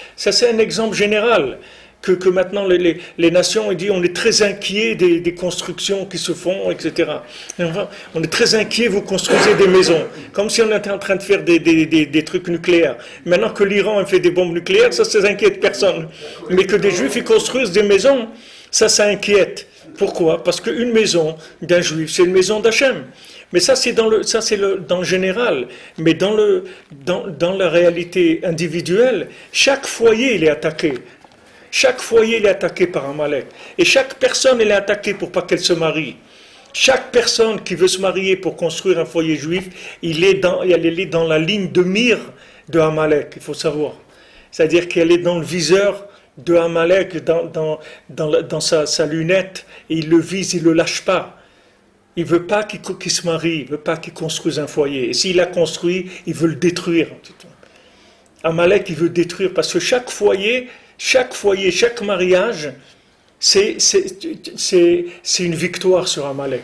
général, que maintenant les nations, ils disent, on est très inquiets des constructions qui se font, etc. On est très inquiets, vous construisez des maisons, comme si on était en train de faire des trucs nucléaires. Maintenant que l'Iran fait des bombes nucléaires, ça inquiète personne. Mais que des Juifs ils construisent des maisons, ça inquiète. Pourquoi? Parce qu'une maison d'un juif, c'est une maison d'Hachem. Mais ça, c'est dans le général. Mais dans la réalité individuelle, chaque foyer, il est attaqué. Chaque foyer, il est attaqué par Amalek. Et chaque personne, elle est attaquée pour pas qu'elle se marie. Chaque personne qui veut se marier pour construire un foyer juif, elle est dans la ligne de mire de Amalek, il faut savoir. C'est-à-dire qu'elle est dans le viseur de Amalek, dans sa lunette, et il le vise, il ne le lâche pas. Il ne veut pas qu'il se marie, il ne veut pas qu'il construise un foyer. Et s'il l'a construit, il veut le détruire. Amalek, il veut détruire, parce que chaque foyer, chaque mariage, c'est une victoire sur Amalek.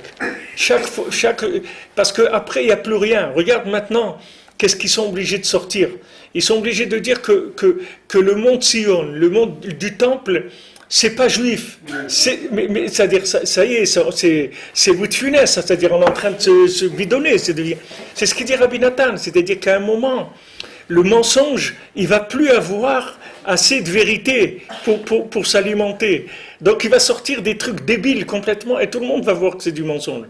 Parce qu'après, il n'y a plus rien. Regarde maintenant, qu'est-ce qu'ils sont obligés de sortir? Ils sont obligés de dire que le mont Sion, le mont du temple, c'est pas juif. Mais c'est-à-dire, ça y est, c'est Louis de Funès, c'est-à-dire on est en train de se bidonner. C'est ce qu'il dit Rabbi Nathan, c'est-à-dire qu'à un moment, le mensonge, il va plus avoir assez de vérité pour s'alimenter. Donc il va sortir des trucs débiles complètement et tout le monde va voir que c'est du mensonge.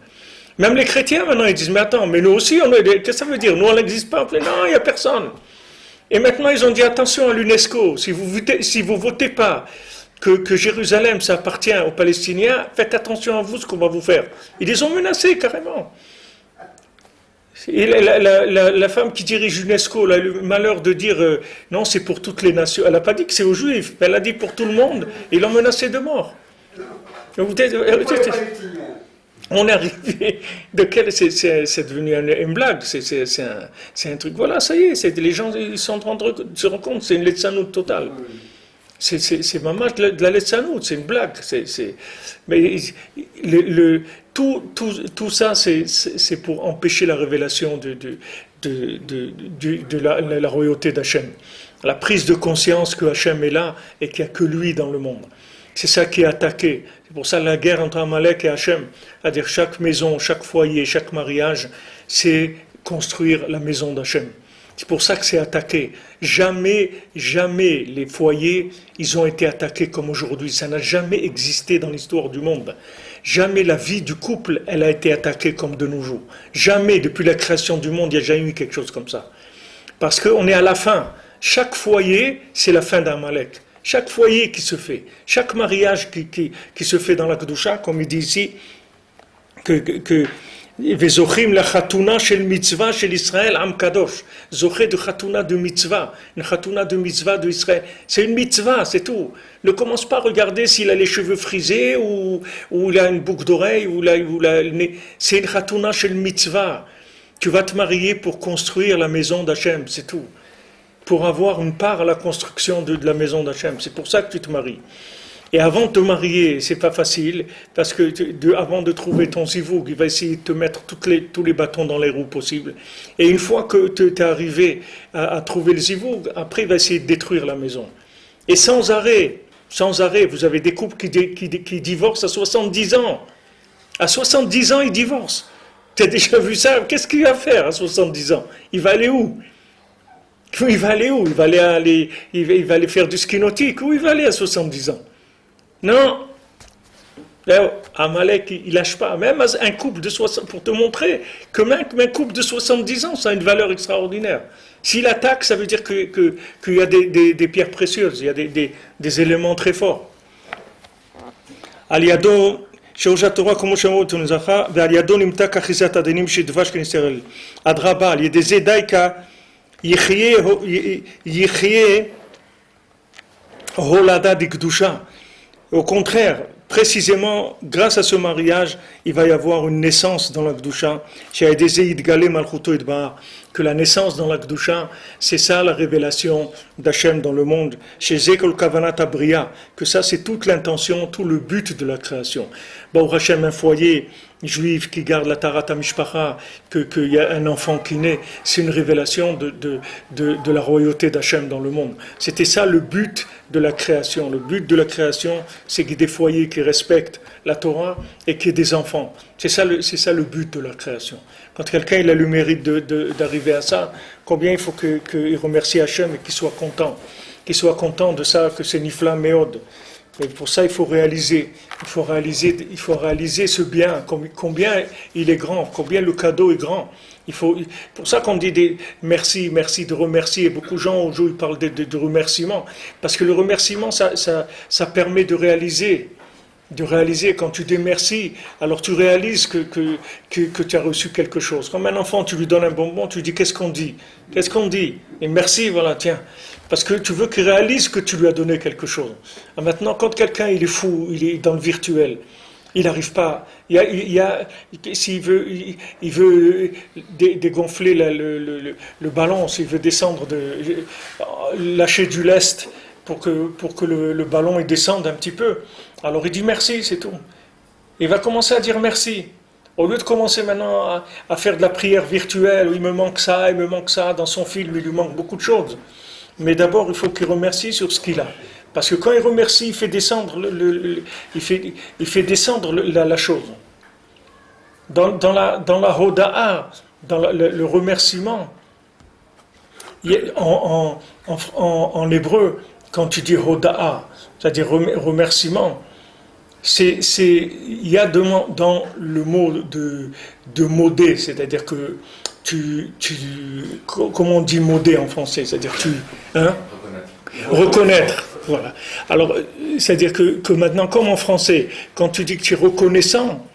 Même les chrétiens maintenant ils disent mais attends, mais nous aussi qu'est-ce que ça veut dire? Nous on n'existe pas. Non, il n'y a personne. Et maintenant ils ont dit attention à l'UNESCO, si vous votez pas que Jérusalem ça appartient aux Palestiniens, faites attention à vous ce qu'on va vous faire. Ils les ont menacés carrément. Et la femme qui dirige l'UNESCO, elle a le malheur de dire non, c'est pour toutes les nations. Elle n'a pas dit que c'est aux Juifs, elle a dit pour tout le monde. Et ils l'ont menacé de mort. On est arrivé. C'est devenu une blague. C'est un truc. Voilà, ça y est. Les gens ils se rendent compte. C'est une letzanout totale. C'est mamage de la letzanout. C'est une blague. Mais tout ça, c'est pour empêcher la révélation de la royauté d'Hachem. La prise de conscience que Hachem est là et qu'il n'y a que lui dans le monde. C'est ça qui est attaqué. C'est pour ça la guerre entre Amalek et Hachem. C'est-à-dire chaque maison, chaque foyer, chaque mariage, c'est construire la maison d'Hachem. C'est pour ça que c'est attaqué. Jamais les foyers, ils ont été attaqués comme aujourd'hui. Ça n'a jamais existé dans l'histoire du monde. Jamais la vie du couple, elle a été attaquée comme de nos jours. Jamais, depuis la création du monde, il n'y a jamais eu quelque chose comme ça. Parce qu'on est à la fin. Chaque foyer, c'est la fin d'Amalek. Chaque foyer qui se fait, chaque mariage qui se fait dans la Kedusha, comme il dit ici, que Vezochim la chatuna shel mitzvah shel Israël am kadosh. Zoché de chatuna de mitzvah, une chatuna de mitzvah de Israël. C'est une mitzvah, c'est tout. Ne commence pas à regarder s'il a les cheveux frisés ou il a une boucle d'oreille ou le nez. C'est une chatuna shel mitzvah. Tu vas te marier pour construire la maison d'Hachem, c'est tout. pour avoir une part à la construction de la maison d'Hachem. C'est pour ça que tu te maries. Et avant de te marier, c'est pas facile, parce que avant de trouver ton zivoug, il va essayer de te mettre tous les bâtons dans les roues possibles. Et une fois que tu es arrivé à trouver le zivoug, après il va essayer de détruire la maison. Et sans arrêt, vous avez des couples qui divorcent à 70 ans. À 70 ans, ils divorcent. Tu as déjà vu ça? Qu'est-ce qu'il va faire à 70 ans? Il va aller où? Il va aller faire du ski nautique. Où il va aller à 70 ans? Non. Amalek, il lâche pas. Même un couple de 60, pour te montrer que même un couple de 70 ans, ça a une valeur extraordinaire. S'il attaque, ça veut dire qu'il y a des pierres précieuses, il y a des éléments très forts. Aliado, Sheosha Torah, comme Shemot Tunzacha, Aliado Nimta Kachizat Adenim Shidvash Knisterel. Adraba, il y a des Edaïka, Yichye Holada Dikdusha. Au contraire, précisément, grâce à ce mariage, il va y avoir une naissance dans la Gdusha. Que la naissance dans la Gdusha, c'est ça la révélation d'Hachem dans le monde. Que ça, c'est toute l'intention, tout le but de la création. Baruch Hashem, un foyer juif qui garde la Tarat HaMishpacha, qu'il y a un enfant qui naît, c'est une révélation de la royauté d'Hachem dans le monde. C'était ça le but de la création. Le but de la création, c'est qu'il y ait des foyers qui respectent la Torah et qu'il y ait des enfants. C'est ça le but de la création. Quand quelqu'un il a le mérite d'arriver à ça, combien il faut qu'il remercie Hachem et qu'il soit content. Qu'il soit content de ça, que c'est Nifla Meod. Et pour ça, il faut réaliser ce bien, combien il est grand, combien le cadeau est grand. Pour ça qu'on dit merci, de remercier. Et beaucoup de gens aujourd'hui parlent de remerciement, parce que le remerciement, ça permet de réaliser. Quand tu dis merci, alors tu réalises que tu as reçu quelque chose. Comme un enfant, tu lui donnes un bonbon, tu dis qu'est-ce qu'on dit? Et merci, voilà, tiens. Parce que tu veux qu'il réalise que tu lui as donné quelque chose. Et maintenant, quand quelqu'un il est fou, il est dans le virtuel, il n'arrive pas. S'il veut dégonfler le ballon, s'il veut descendre, lâcher du lest pour que le ballon il descende un petit peu. Alors il dit merci, c'est tout. Il va commencer à dire merci. Au lieu de commencer maintenant à faire de la prière virtuelle, où il me manque ça, dans son film, il lui manque beaucoup de choses. Mais d'abord, il faut qu'il remercie sur ce qu'il a. Parce que quand il remercie, il fait descendre, la chose. Dans la hoda'a, dans le remerciement, en hébreu, quand tu dis hoda'a, c'est-à-dire remerciement, il y a dans le mot de modé, c'est-à-dire que comment on dit modé en français, c'est-à-dire reconnaître. Voilà. Alors, c'est-à-dire que maintenant, comme en français, quand tu dis que tu es reconnaissant,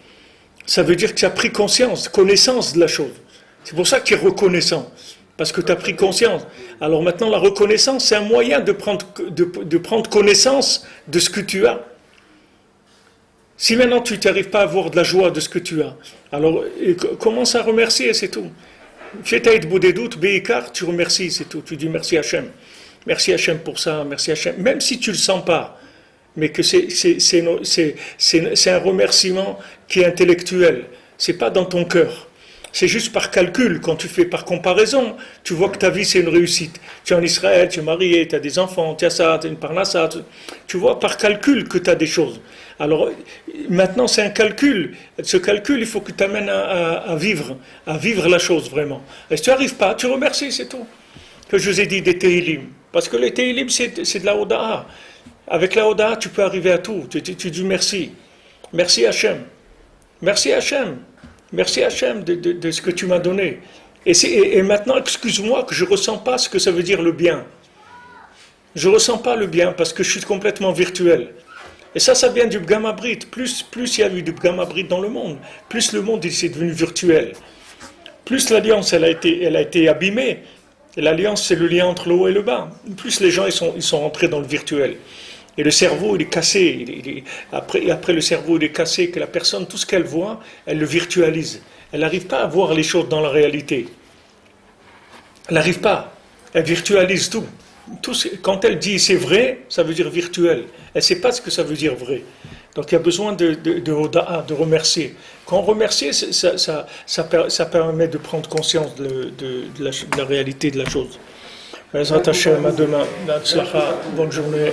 ça veut dire que tu as pris connaissance de la chose. C'est pour ça que tu es reconnaissant, parce que tu as pris conscience. Alors maintenant, la reconnaissance, c'est un moyen de prendre connaissance de ce que tu as. Si maintenant tu n'arrives pas à avoir de la joie de ce que tu as, alors commence à remercier, c'est tout. Fais ta des doutes, Beikar, tu remercies, c'est tout. Tu dis merci Hachem. Merci Hachem pour ça, merci Hachem. Même si tu ne le sens pas, mais que c'est un remerciement qui est intellectuel. C'est pas dans ton cœur. C'est juste par calcul, quand tu fais par comparaison, tu vois que ta vie c'est une réussite. Tu es en Israël, tu es marié, tu as des enfants, tu as ça, tu as une parnassa. Tu vois par calcul que tu as des choses. Alors maintenant c'est un calcul. Ce calcul, il faut que tu t'amènes à vivre la chose vraiment. Et si tu n'arrives pas, tu remercies, c'est tout. Que je vous ai dit des Tehilim. Parce que les Tehilim c'est de la Hoda'a. Avec la Hoda'a, tu peux arriver à tout. Tu dis merci. Merci Hachem. Merci Hachem. Merci Hachem de ce que tu m'as donné. Et maintenant, excuse-moi que je ne ressens pas ce que ça veut dire le bien. Je ne ressens pas le bien parce que je suis complètement virtuel. Et ça vient du Bgam Abrit. Plus il y a eu du Bgam Abrit dans le monde, plus le monde est devenu virtuel. Plus l'alliance elle a été abîmée. Et l'alliance, c'est le lien entre le haut et le bas. Plus les gens ils sont rentrés dans le virtuel. Et le cerveau, il est cassé. Après le cerveau, il est cassé, que la personne, tout ce qu'elle voit, elle le virtualise. Elle n'arrive pas à voir les choses dans la réalité. Elle n'arrive pas. Elle virtualise tout. Quand elle dit c'est vrai, ça veut dire virtuel. Elle ne sait pas ce que ça veut dire vrai. Donc il y a besoin de Hoda'a, de remercier. Quand on remercie, ça permet de prendre conscience de la réalité de la chose. À demain. Bonne journée.